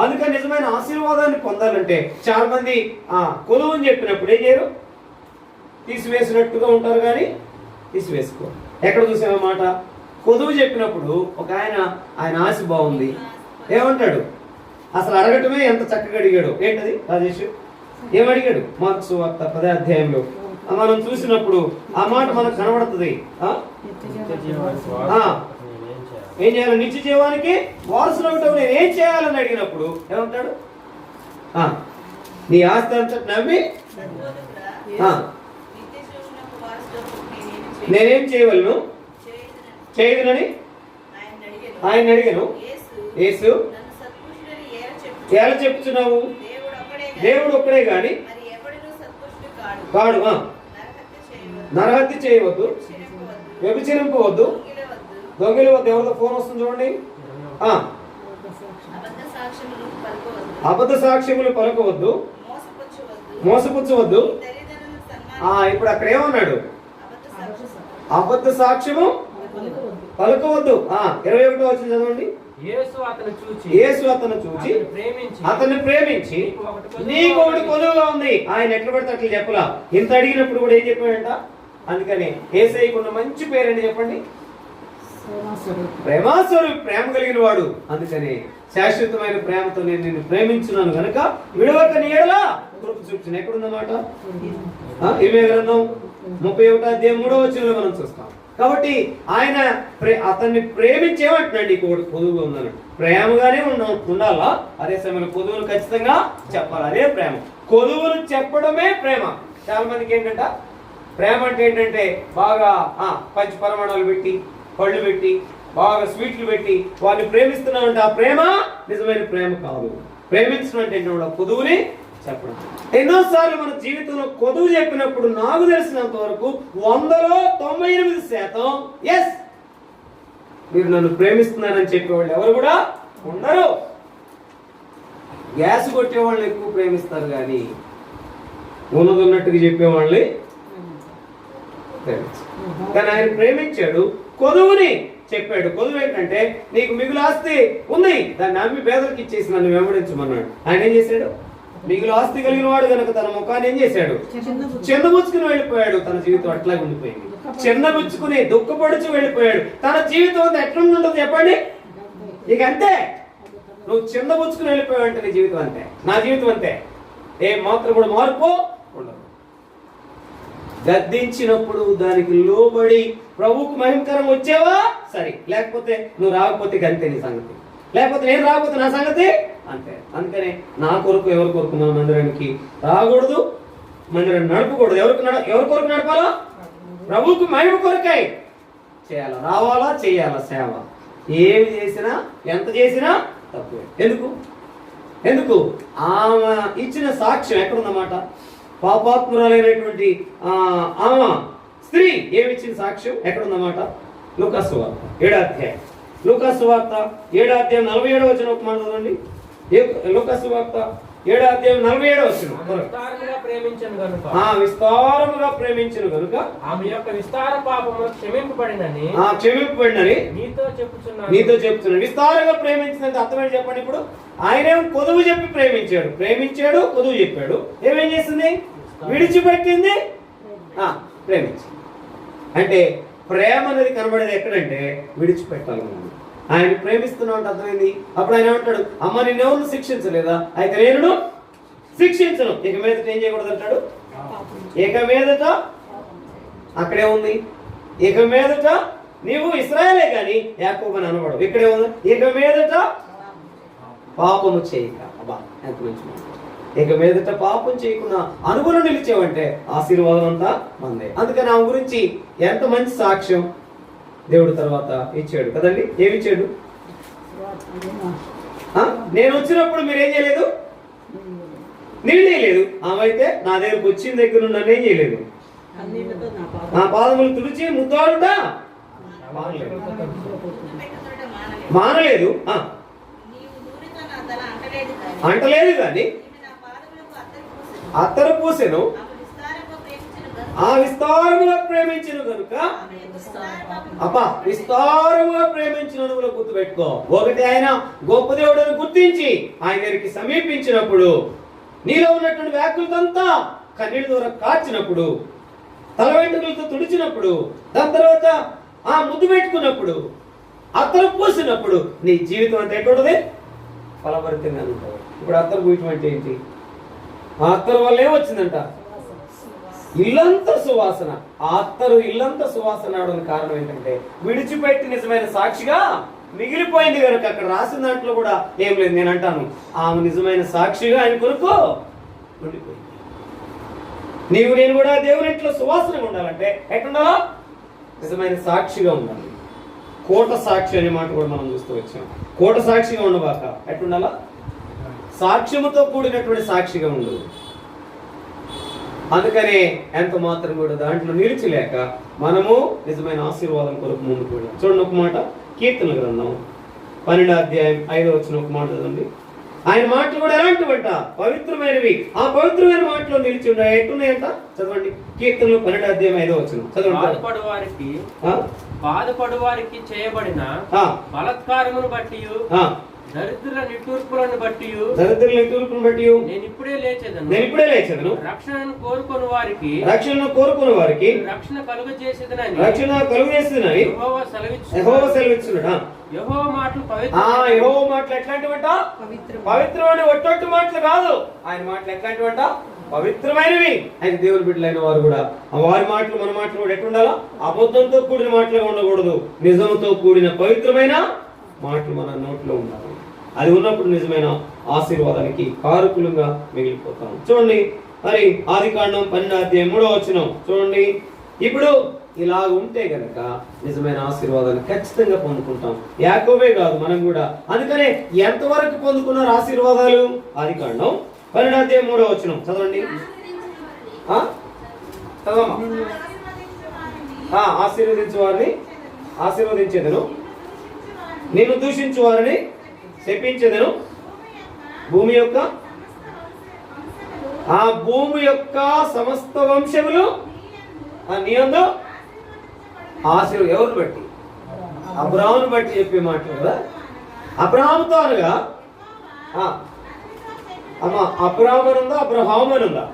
అందుకని నిజమైన ఆశీర్వాదాన్ని పొందాలంటే చాలా మంది కొలువుని చెప్పినప్పుడు ఏం చేయరు? తీసివేసినట్టుగా ఉంటారు కానీ తీసివేసుకో. ఎక్కడ చూసామన్నమాట? కొదువు చెప్పినప్పుడు ఒక ఆయన ఆశ బాగుంది, ఏమంటాడు? అసలు అడగటమే ఎంత చక్కగా అడిగాడు. ఏంటది రాజేష్? ఏమడిగాడు? మార్క్స్ వార్త 10వ అధ్యాయంలో మనం చూసినప్పుడు ఆ మాట మనకు కనబడుతుంది. ఏం చేయాలి? నిత్య జీవానికి వారసులు ఉంటావు, నేను ఏం చేయాలని అడిగినప్పుడు ఏమంటాడు? నీ ఆస్తి అంతా నమ్మి నేనేం చేయవలను చేయదునని ఆయన అడిగాను. యేసు, ఎలా చెప్తున్నావు? దేవుడు ఒక్కడే గాని కాడు. నరహత్య చేయవద్దు, వ్యభిచరింపవద్దు, దొంగలు వద్దు. ఎవరితో ఫోన్ వస్తుంది చూడండి. అబద్ధ సాక్ష్యములు పలకవద్దు, మోసపుచ్చవద్దు. ఇప్పుడు అక్కడ ఏమన్నాడు? అబద్ధ సాక్ష్యము పలకవద్దు. 21వ వచనం చదవండి. యేసు అతను చూచి అతన్ని ప్రేమించి నీకు ఒకటి కొలువుగా ఉంది. ఆయన ఎట్లా పడితే అట్లా చెప్పలా. ఇంత అడిగినప్పుడు కూడా ఏం చెప్పాడంట? అందుకని యేసయ్యకున్న మంచి పేరండి చెప్పండి, ప్రేమాస్వరూపి, ప్రేమ కలిగిన వాడు. అందుకని శాశ్వతమైన ప్రేమతో నేను నిన్ను ప్రేమించున్నాను కనుక విడవక నీ ఎడల కృప చూపుచున్నాను. ఎక్కడుందన్నమాట? ఇర్మీయా గ్రంథం 31వ అధ్యాయం 3వ వచనంలో మనం చూస్తాం. కాబట్టి ఆయన అతన్ని ప్రేమించేమంటున్నాడు. నీకు ఒకటి పొదువుగా ఉందన్నాడు. ప్రేమగానే ఉండాలా, అదే సమయంలో పొదువును ఖచ్చితంగా చెప్పాలి. అదే ప్రేమ. కొదువును చెప్పడమే ప్రేమ. చాలా మందికి ఏంటంట ప్రేమ అంటే ఏంటంటే బాగా పంచ పరమాణాలు పెట్టి, పళ్ళు పెట్టి, బాగా స్వీట్లు పెట్టి వారిని ప్రేమిస్తున్నామంటే ఆ ప్రేమ నిజమైన ప్రేమ కాదు. ప్రేమించడం అంటే ఏంటంటే పొదువుని చెప్పడం. ఎన్నోసార్లు మన జీవితంలో కొదువు చెప్పినప్పుడు నాకు తెలిసినంత వరకు 100లో 98% ఎస్ మీరు నన్ను ప్రేమిస్తున్నారని చెప్పేవాళ్ళు ఎవరు కూడా ఉండరు. గ్యాస్ కొట్టేవాళ్ళని ఎక్కువ ప్రేమిస్తారు కానీ ఉన్నట్టుగా చెప్పేవాళ్ళని కానీ ఆయన ప్రేమించాడు, కొదువుని చెప్పాడు. కొదువు ఏంటంటే నీకు మిగులు ఆస్తి ఉంది, దాన్ని అమ్మి పేదలకు ఇచ్చేసి నన్ను వెంబడించమన్నాడు. ఆయన ఏం చేశాడు? మిగులు ఆస్తి కలిగిన వాడు కనుక తన ముఖాన్ని ఏం చేశాడు? చిన్నబుచ్చుకుని వెళ్ళిపోయాడు. తన జీవితం అట్లాగే ఉండిపోయింది. చిన్నబుచ్చుకుని దుఃఖపడుచు వెళ్ళిపోయాడు. తన జీవితం అంతా ఎట్లా ఉంటుంది చెప్పండి? ఇక అంతే. నువ్వు చిన్నబుచ్చుకుని వెళ్ళిపోయావు అంటే నీ జీవితం అంతే, నా జీవితం అంతే. ఏ మాత్రం కూడా మార్పు ఉండదు. గద్దించినప్పుడు దానికి లోబడి ప్రభువుకు మహిమకరం వచ్చావా సరే, లేకపోతే నువ్వు రాకపోతే అంతే నీ సంగతి, లేకపోతే నేను రాకపోతే నా సంగతి అంతే. అందుకనే నా కొరకు ఎవరి కొరకు మన మందిరానికి రాకూడదు, మందిరాన్ని నడపకూడదు. ఎవరి కొరకు నడపాలా? ప్రభువుకు మహిమ కొరకై చేయాలా, రావాలా, చేయాలా సేవ. ఏమి చేసినా ఎంత చేసినా తక్కువే. ఎందుకు ఆమె ఇచ్చిన సాక్ష్యం ఎక్కడుందన్నమాట? పాపాత్మురాలైనటువంటి ఆమె స్త్రీ ఏమిచ్చిన సాక్ష్యం ఎక్కడుందన్నమాట? లూకాసు వార్త 7వ అధ్యాయం. లూకాసు వార్త 7వ అధ్యాయం 47వ వచనం ఒక మాట చదవండి. లూకాసు వార్త 7వ అధ్యాయం 47వ వచనం. విస్తారముగా ప్రేమించను గనుక ఆమె యొక్క విస్తార పాపము క్షమింపబడినని నీతో చెప్తున్నాను. విస్తారంగా ప్రేమించినంత అర్థమేంటి చెప్పండి. ఇప్పుడు ఆయనేమో కొదువు చెప్పి ప్రేమించాడు, కొదువు చెప్పాడు. ఏమేం చేస్తుంది? విడిచిపెట్టింది ప్రేమించి. అంటే ప్రేమ అనేది కనబడేది ఎక్కడంటే విడిచిపెట్టాలి మనం. ఆయన ప్రేమిస్తున్నాం అంటే అర్థమైంది. అప్పుడు ఆయన ఏమంటాడు, అమ్మ నిన్నెవరు శిక్షించలేదా, అయితే నేను శిక్షించను, ఇక మీదట ఏం చేయకూడదు అంటాడు. ఇక మీదట అక్కడే ఉంది, ఇక మీదట నీవు ఇశ్రాయేలే కానీ యాకోబు అని అనబడవు. ఇక్కడే ఉంది, ఇక మీదట పాపము చేయక. అబ్బా ఎంత మంచి మాట. ఇక మీదట పాపం చేయకుండా అనుగుణం నిలిచేవంటే ఆశీర్వాదం అంతా మందే. అందుకని ఆ గురించి ఎంత మంచి సాక్ష్యం దేవుడు తర్వాత ఇచ్చాడు కదండి. ఏమిచ్చాడు? నేను వచ్చినప్పుడు మీరేం చేయలేదు, నీళ్ళు వేయలేదు. ఆమె అయితే నా దగ్గరకు వచ్చిన దగ్గర నన్ను ఏం చేయలేదు, నా పాదములు తుడిచి ముద్దాడుట మానలేదు, అంటలేదు కానీ అత్తరు పూసెను, ఆ విస్తారముగా ప్రేమించిన కనుక. అబ్బా విస్తారముగా ప్రేమించిన గుర్తుపెట్టుకో. ఒకటి ఆయన గొప్ప దేవుడని గుర్తించి ఆయన దగ్గరికి సమీపించినప్పుడు, నీలో ఉన్నటువంటి వ్యాకులతంతా కన్నీళ్ళ ద్వారా కార్చినప్పుడు, తల వెంట్రుకలతో తుడిచినప్పుడు, దాని తర్వాత ఆ ముద్దు పెట్టుకున్నప్పుడు, అత్తరు పూసినప్పుడు నీ జీవితం అంతా ఎటువంటిది, ఫలభరితంగా ఉంటుంది. ఇప్పుడు అత్తరు పూయటం అంటే ఏంటి? ఆ అత్తరు వల్ల ఏమొచ్చిందంట, ఇల్లంతా సువాసన. ఆ అత్తరు ఇల్లంతా సువాసన అవడానికి కారణం ఏంటంటే విడిచిపెట్టి నిజమైన సాక్షిగా మిగిలిపోయింది కనుక. అక్కడ రాసిన దాంట్లో కూడా ఏం లేదు. నేను అంటాను, ఆమె నిజమైన సాక్షిగా ఆయన కొరకు ఉండిపోయింది. నీవు నేను కూడా దేవుని ఇంట్లో సువాసనగా ఉండాలంటే ఎట్లుండాలా? నిజమైన సాక్షిగా ఉండాలి. కోట సాక్షి అనే మాట కూడా మనం చూస్తూ వచ్చాం. కోట సాక్షిగా ఉండబాక ఎట్లుండాలా? సాక్ష్యముతో కూడినటువంటి సాక్షిగా ఉండదు. అందుకనే ఎంత మాత్రం కూడా దాంట్లో నిలిచిలేక మనము నిజమైన ఆశీర్వాదం కొరకు ముందుకు వెళ్ళాం. చూడండి ఒక మాట, కీర్తన గ్రంథం 12వ అధ్యాయం 5వ వచనం ఒక మాట చదవండి. ఆయన మాటలు కూడా ఎలాంటివంట? పవిత్రమైనవి. ఆ పవిత్రమైన మాటలో నిలిచి ఉండ ఎట్టున్నాయంట చదవండి. కీర్తనలు 12వ అధ్యాయం 5వ వచనం చదవండి. బాధపడు వారికి చేయబడిన బలత్కారమును బట్టి, దరిద్రుల నిట్టూర్పులను బట్టి నేను ఇప్పుడే లేచెదను. రక్షణను కోరుకుని వారికి రక్షణ కలుగజేసేదనని యెహోవా సెలవిచ్చుచున్నాడు. యెహోవా మాటలు ఎట్లాంటివంట? పవిత్రమైన ఒట్టొట్టు మాటలు కాదు. ఆయన మాటలు ఎట్లాంటివంట? పవిత్రమైనవి. ఆయన దేవుని బిడ్డలైన వారు కూడా వారి మాటలు మన మాటలు కూడా ఎట్లుండాలా? అబద్ధంతో కూడిన మాటలుగా ఉండకూడదు. నిజంతో కూడిన పవిత్రమైన మాటలు మన నోట్లో ఉండాలి. అది ఉన్నప్పుడు నిజమైన ఆశీర్వాదానికి కారకులుగా మిగిలిపోతాం. చూడండి మరి ఆదికాండం 12వ అధ్యాయం 3వ వచనం చూడండి. ఇప్పుడు ఇలాగ ఉంటే గనక నిజమైన ఆశీర్వాదాన్ని ఖచ్చితంగా పొందుకుంటాం. యాకోబే కాదు మనం కూడా. అందుకనే ఎంతవరకు పొందుకున్నారు ఆశీర్వాదాలు? ఆదికాండం 12వ అధ్యాయం 3వ వచనం చదవండి. ఆశీర్వదించు వారిని ఆశీర్వదించేదను, నిన్ను దూషించు వారిని శపించెదను. భూమి యొక్క సమస్త వంశములు నీయందు ఆశీర్వాదం. ఎవరిని బట్టి? అబ్రాహామును బట్టి చెప్పే మాటలు కదా. అబ్రాహాముతో అనగా అబ్రాహాము అనుందా, అబ్రహాము అనుందా?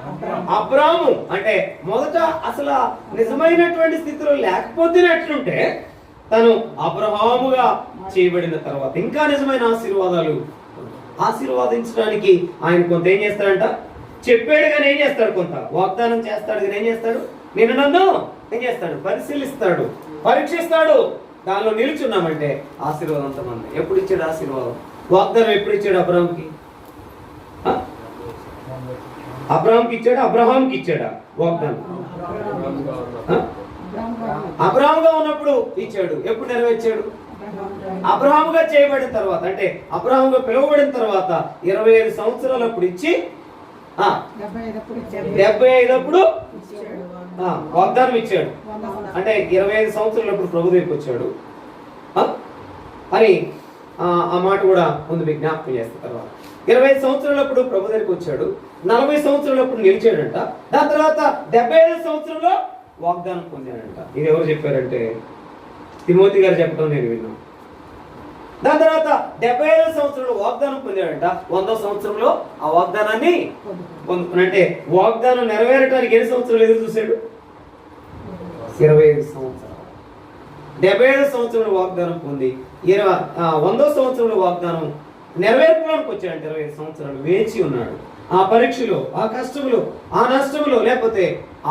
అబ్రాహాము అంటే మొదట అసలు నిజమైనటువంటి స్థితిలో లేకపోతేనట్లుంటే తను అబ్రహాముగా చేయబడిన తర్వాత ఇంకా నిజమైన ఆశీర్వాదాలు ఆశీర్వాదించడానికి ఆయన కొంత ఏం చేస్తాడంట? చెప్పాడు కానీ ఏం చేస్తాడు? కొంత వాగ్దానం చేస్తాడు కానీ ఏం చేస్తాడు? నిన్ను నన్ను ఏం చేస్తాడు? పరిశీలిస్తాడు, పరీక్షిస్తాడు. దానిలో నిలుచున్నామంటే ఆశీర్వాదం అంతమంది. ఎప్పుడు ఇచ్చాడు ఆశీర్వాదం? వాగ్దానం ఎప్పుడు ఇచ్చాడు? అబ్రహాంకి ఇచ్చాడు, అబ్రహాంకి ఇచ్చాడా వాగ్దానం? అబ్రహాముగా ఉన్నప్పుడు ఇచ్చాడు. ఎప్పుడు నెరవేర్చాడు? అబ్రహాముగా చేయబడిన తర్వాత, అంటే అబ్రహాముగా పిలువబడిన తర్వాత 25 సంవత్సరాలు అప్పుడు ఇచ్చి 75 అప్పుడు వాగ్దానం ఇచ్చాడు. అంటే 25 సంవత్సరాలు అప్పుడు ప్రభు దగ్గరికి వచ్చాడు అని ఆ మాట కూడా ముందు మీకు జ్ఞాపకం చేస్తా. తర్వాత 25 సంవత్సరాలప్పుడు ప్రభు దగ్గరికి వచ్చాడు. 40 సంవత్సరాలప్పుడు నిలిచాడంట. దాని తర్వాత 75 సంవత్సరంలో వాగ్దానం పొందాడంట. ఇది ఎవరు చెప్పారంటే తిమోతి గారు చెప్పడం నేను విన్నాను. దాని తర్వాత 75 సంవత్సరంలో వాగ్దానం పొందాడంట. 100వ సంవత్సరంలో ఆ వాగ్దానాన్ని పొందుకున్నంటే వాగ్దానం నెరవేరటానికి ఎన్ని సంవత్సరాలు ఎదురు చూశాడు? 25 సంవత్సరాలు. 75 సంవత్సరంలో వాగ్దానం పొంది 100వ సంవత్సరంలో వాగ్దానం నెరవేర్పులోనికి వచ్చాడంటే 25 సంవత్సరాలు వేచి ఉన్నాడు. ఆ పరీక్షలో, ఆ కష్టంలో, ఆ నష్టంలో, లేకపోతే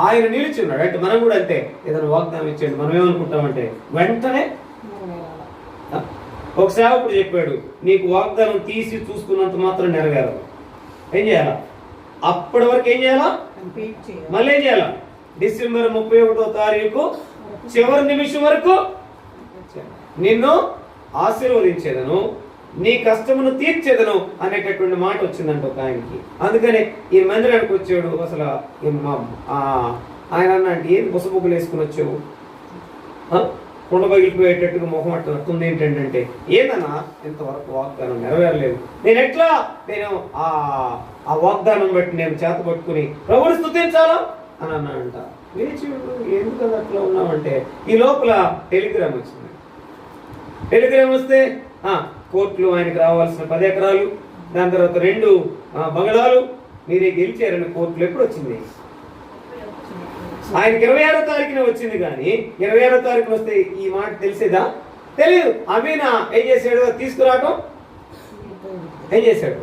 ఆయన నిలిచి ఉన్నాడు. అంటే మనం కూడా అంతే, ఏదైనా వాగ్దానం ఇచ్చాడు మనం ఏమనుకుంటామంటే వెంటనే. ఒక సేవకుడు చెప్పాడు, నీకు వాగ్దానం తీసి చూసుకున్నంత మాత్రం నెరవేరదు. ఏం చేయాలా? అప్పటి వరకు ఏం చేయాలా? మళ్ళీ ఏం చేయాలా? డిసెంబర్ 31వ తారీఖు చివరి నిమిషం వరకు నిన్ను ఆశీర్వదించేదను, నీ కష్టమును తీర్చేదను అనేటటువంటి మాట వచ్చిందంట ఒక ఆయనకి. అందుకని ఈ మందిరానికి వచ్చాడు. అసలు ఆయన అన్న అంటే ఏది బుసబుగ్గులు వేసుకుని వచ్చావు, కొండ పగిలిపోయేటట్టుగా మొహం అట్టుంది ఏంటంటే, ఏదన్నా ఇంతవరకు వాగ్దానం నెరవేరలేదు, నేను ఆ వాగ్దానం బట్టి నేను చేత పట్టుకుని ప్రభుని స్తుతించాలా అని అన్నాడంట. వేచి ఎందుకు అట్లా ఉన్నామంటే ఈ లోపల టెలిగ్రామ్ వచ్చింది. టెలిగ్రామ్ వస్తే కోర్టులో ఆయనకు రావాల్సిన 10 ఎకరాలు, దాని తర్వాత 2 బంగళాలు మీరే గెలిచారని కోర్టులో ఎప్పుడు వచ్చింది? ఆయనకి 26వ తారీఖున వచ్చింది. కానీ 26వ తారీఖున వస్తే ఈ మాట తెలిసేదా? తెలియదు. అమీనా ఏం చేశాడు? తీసుకురావటం ఏం చేశాడు?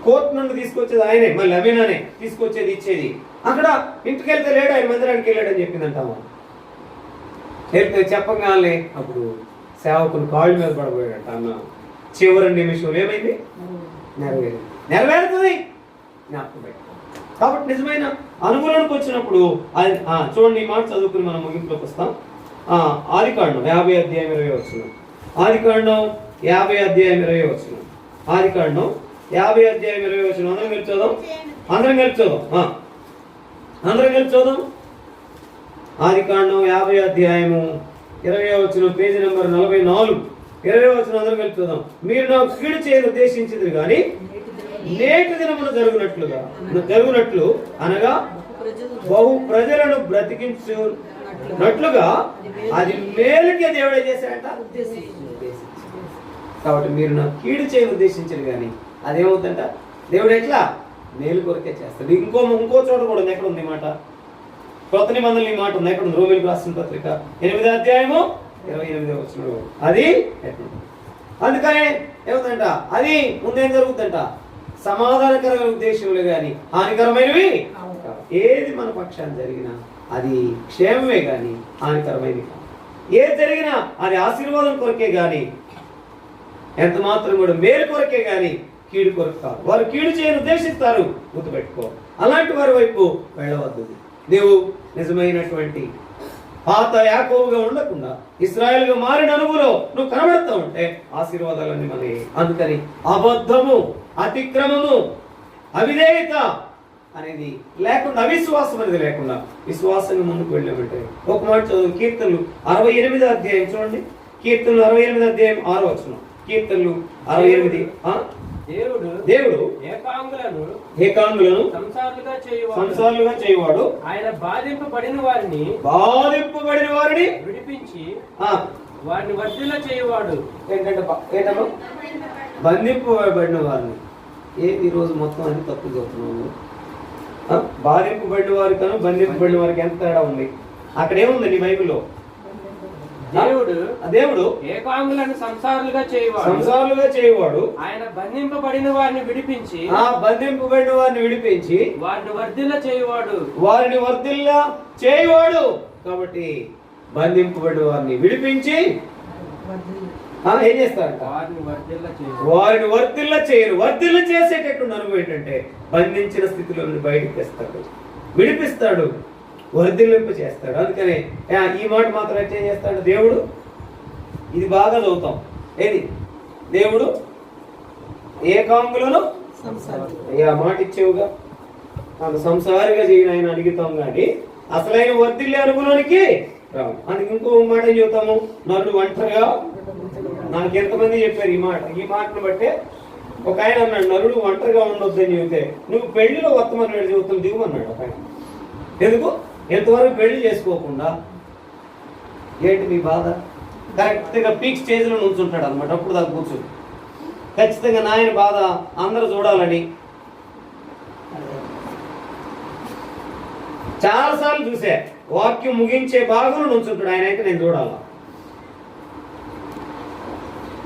కోర్టు నుండి తీసుకొచ్చేది ఆయనే, మళ్ళీ అమీనానే తీసుకొచ్చేది ఇచ్చేది. అక్కడ ఇంటికి వెళ్తే లేడు, ఆయన మందిరానికి వెళ్ళాడని చెప్పిందంటామా? వెళ్తే చెప్పగానే అప్పుడు సేవకుని కాళ్ళ మీద పడబోయాడట. అన్న చివరి నిమిషంలో ఏమైంది? నెరవేరుతుంది. జ్ఞాపకం పెట్టుకో. కాబట్టి నిజమైన అనుకూలానికి వచ్చినప్పుడు చూడండి, ఈ మాట చదువుకుని మనం ముగింపులోకి వస్తాం. ఆదికాండం 50 అధ్యాయం 20 వచనం. ఆదికాండం 50 అధ్యాయం 20 వచనం. ఆదికాండం 50 అధ్యాయం 20 వచనం. అందరం కలిసి చూద్దాం. ఆదికాండం 50 అధ్యాయము 20 వచనం, పేజీ నెంబర్ 44, 20 వచనం. అందరం కలిసి చూద్దాం. మీరు నాకు కీడు చేయని ఉద్దేశించింది కానీ నేటి దినమున జరుగునట్లు అనగా బహు ప్రజలను బ్రతికించునట్లుగా అది మేలుకే దేవుడే చేశాడంట. కాబట్టి మీరు నాకు కీడు చేయని ఉద్దేశించారు కానీ అదేమవుతుందంట, దేవుడు ఎట్లా మేలు కొరకే చేస్తాడు. ఇంకో చోట కూడా ఉంది. ఎక్కడ ఉంది మాట? కొత్త నిబంధనలు ఈ మాట ఉంది. ఎక్కడ ఉంది? రోమీయులకు రాసిన పత్రిక 8వ అధ్యాయము 28వ వచనం. అది అందుకనే ఏముందంట, అది ముందేం జరుగుతుందంట, సమాధానకరమైన ఉద్దేశంలో కానీ హానికరమైనవి. ఏది మన పక్షాన్ని జరిగినా అది క్షేమమే కానీ హానికరమైనవి. ఏది జరిగినా అది ఆశీర్వాదం కొరకే కానీ ఎంత మాత్రం కూడా మేలు కొరకే కానీ కీడు కొరకు కాదు. వారు కీడు చేయని ఉద్దేశిస్తారు, గుర్తుపెట్టుకో. అలాంటి వారి వైపు వెళ్ళవద్దు. నీవు నిజమైనటువంటి పాత యాకోబుగా ఉండకుండా ఇశ్రాయేలుగా మారిన అనుభవంలో నువ్వు కనబడుతూ ఉంటే ఆశీర్వాదాలన్నీ మనకి. అందుకని అబద్ధము, అతిక్రమము, అవిధేయత అనేది లేకుండా, అవిశ్వాసం అనేది లేకుండా విశ్వాసంగా ముందుకు వెళ్ళామంటే ఒక మాట చదువు. కీర్తనలు 68వ అధ్యాయం చూడండి. కీర్తనలు 68వ అధ్యాయం 6వ వచనం. కీర్తనలు 68. దేవుడు ఏకాంగులను సంసారులుగా చేయువాడు, ఆయన బాధింపబడిన వారిని విడిపించి వారిని వర్ధిల్ల చేయువాడు. ఏంటమ్మా? బంధింపబడిన వారిని. ఈ రోజు మొత్తం అన్ని తప్పు చెప్తున్నాము. బాధింపబడిన వారి కను బంధింపబడిన వారికి ఎంత తేడా ఉంది? అక్కడ ఏముంది నీ బైబిల్లో? దేవుడు ఏకాంగులను సంసారులుగా చేయువాడు, ఆయన బంధింపబడిన వారిని విడిపించి వారిని వర్ధిల్ల చేయువాడు. కాబట్టి బంధింపబడిన వారిని విడిపించి ఏం చేస్తారంట? వారిని వర్ధిల్ల చేయరు. వర్ధిల్ల చేసేటటువంటి అనుభవం ఏంటంటే బంధించిన స్థితిలో బయటికి తెస్తాడు, విడిపిస్తాడు, వర్ధిల్లింప చేస్తాడు. అందుకనే ఈ మాట మాత్రం ఎట్లా చేస్తాడు దేవుడు? ఇది బాగా చదువుతాం. ఏది? దేవుడు ఏకాంగులను మాట ఇచ్చేవుగా నాకు సంసారిగా చేయని ఆయన అడుగుతాం కానీ అసలైన వర్ధిల్లే అనుభవానికి రావు. అందుకు ఇంకో మాట చెబుతాము, నరుడు ఒంటరిగా. నాకు ఎంతమంది చెప్పారు ఈ మాటను బట్టే. ఒక ఆయన అన్నాడు, నరుడు ఒంటరిగా ఉండొద్దు అని చెబితే నువ్వు పెళ్లిలో వర్తమానం చెబుతాం దిగుమన్నాడు ఒక ఆయన. ఎందుకు? ఎంతవరకు పెళ్లి చేసుకోకుండా ఏంటి మీ బాధ? కరెక్ట్గా పీక్ స్టేజ్లో నుంచుంటాడు అనమాట. అప్పుడు దాకా కూర్చుని ఖచ్చితంగా నాయన బాధ అందరూ చూడాలని చాలాసార్లు చూసా. వాక్యం ముగించే భాగంలో నుంచుంటాడు ఆయన, అయితే నేను చూడాలా.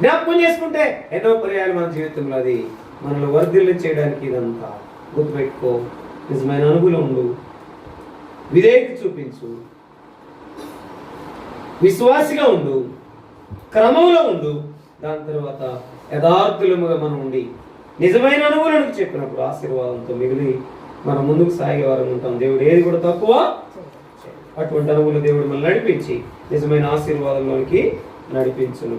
జ్ఞాపకం చేసుకుంటే ఎన్నో పర్యాలు మన జీవితంలో అది మనల్ని వర్ధిల్లు చేయడానికి ఇదంతా గుర్తుపెట్టుకో. నిజమైన అనుగుణం ఉండు, విధేయత చూపించు, విశ్వాసిగా ఉండు, క్రమంలో ఉండు. దాని తర్వాత యథార్థులముగా మనం ఉండి నిజమైన అనుగుణకు చెప్పినప్పుడు ఆశీర్వాదంతో మిగిలి మనం ముందుకు సాగే వారం ఉంటాం. దేవుడు ఏది కూడా తక్కువ అటువంటి అనుగుణ దేవుడు మనల్ని నడిపించి నిజమైన ఆశీర్వాదంలోనికి నడిపించును.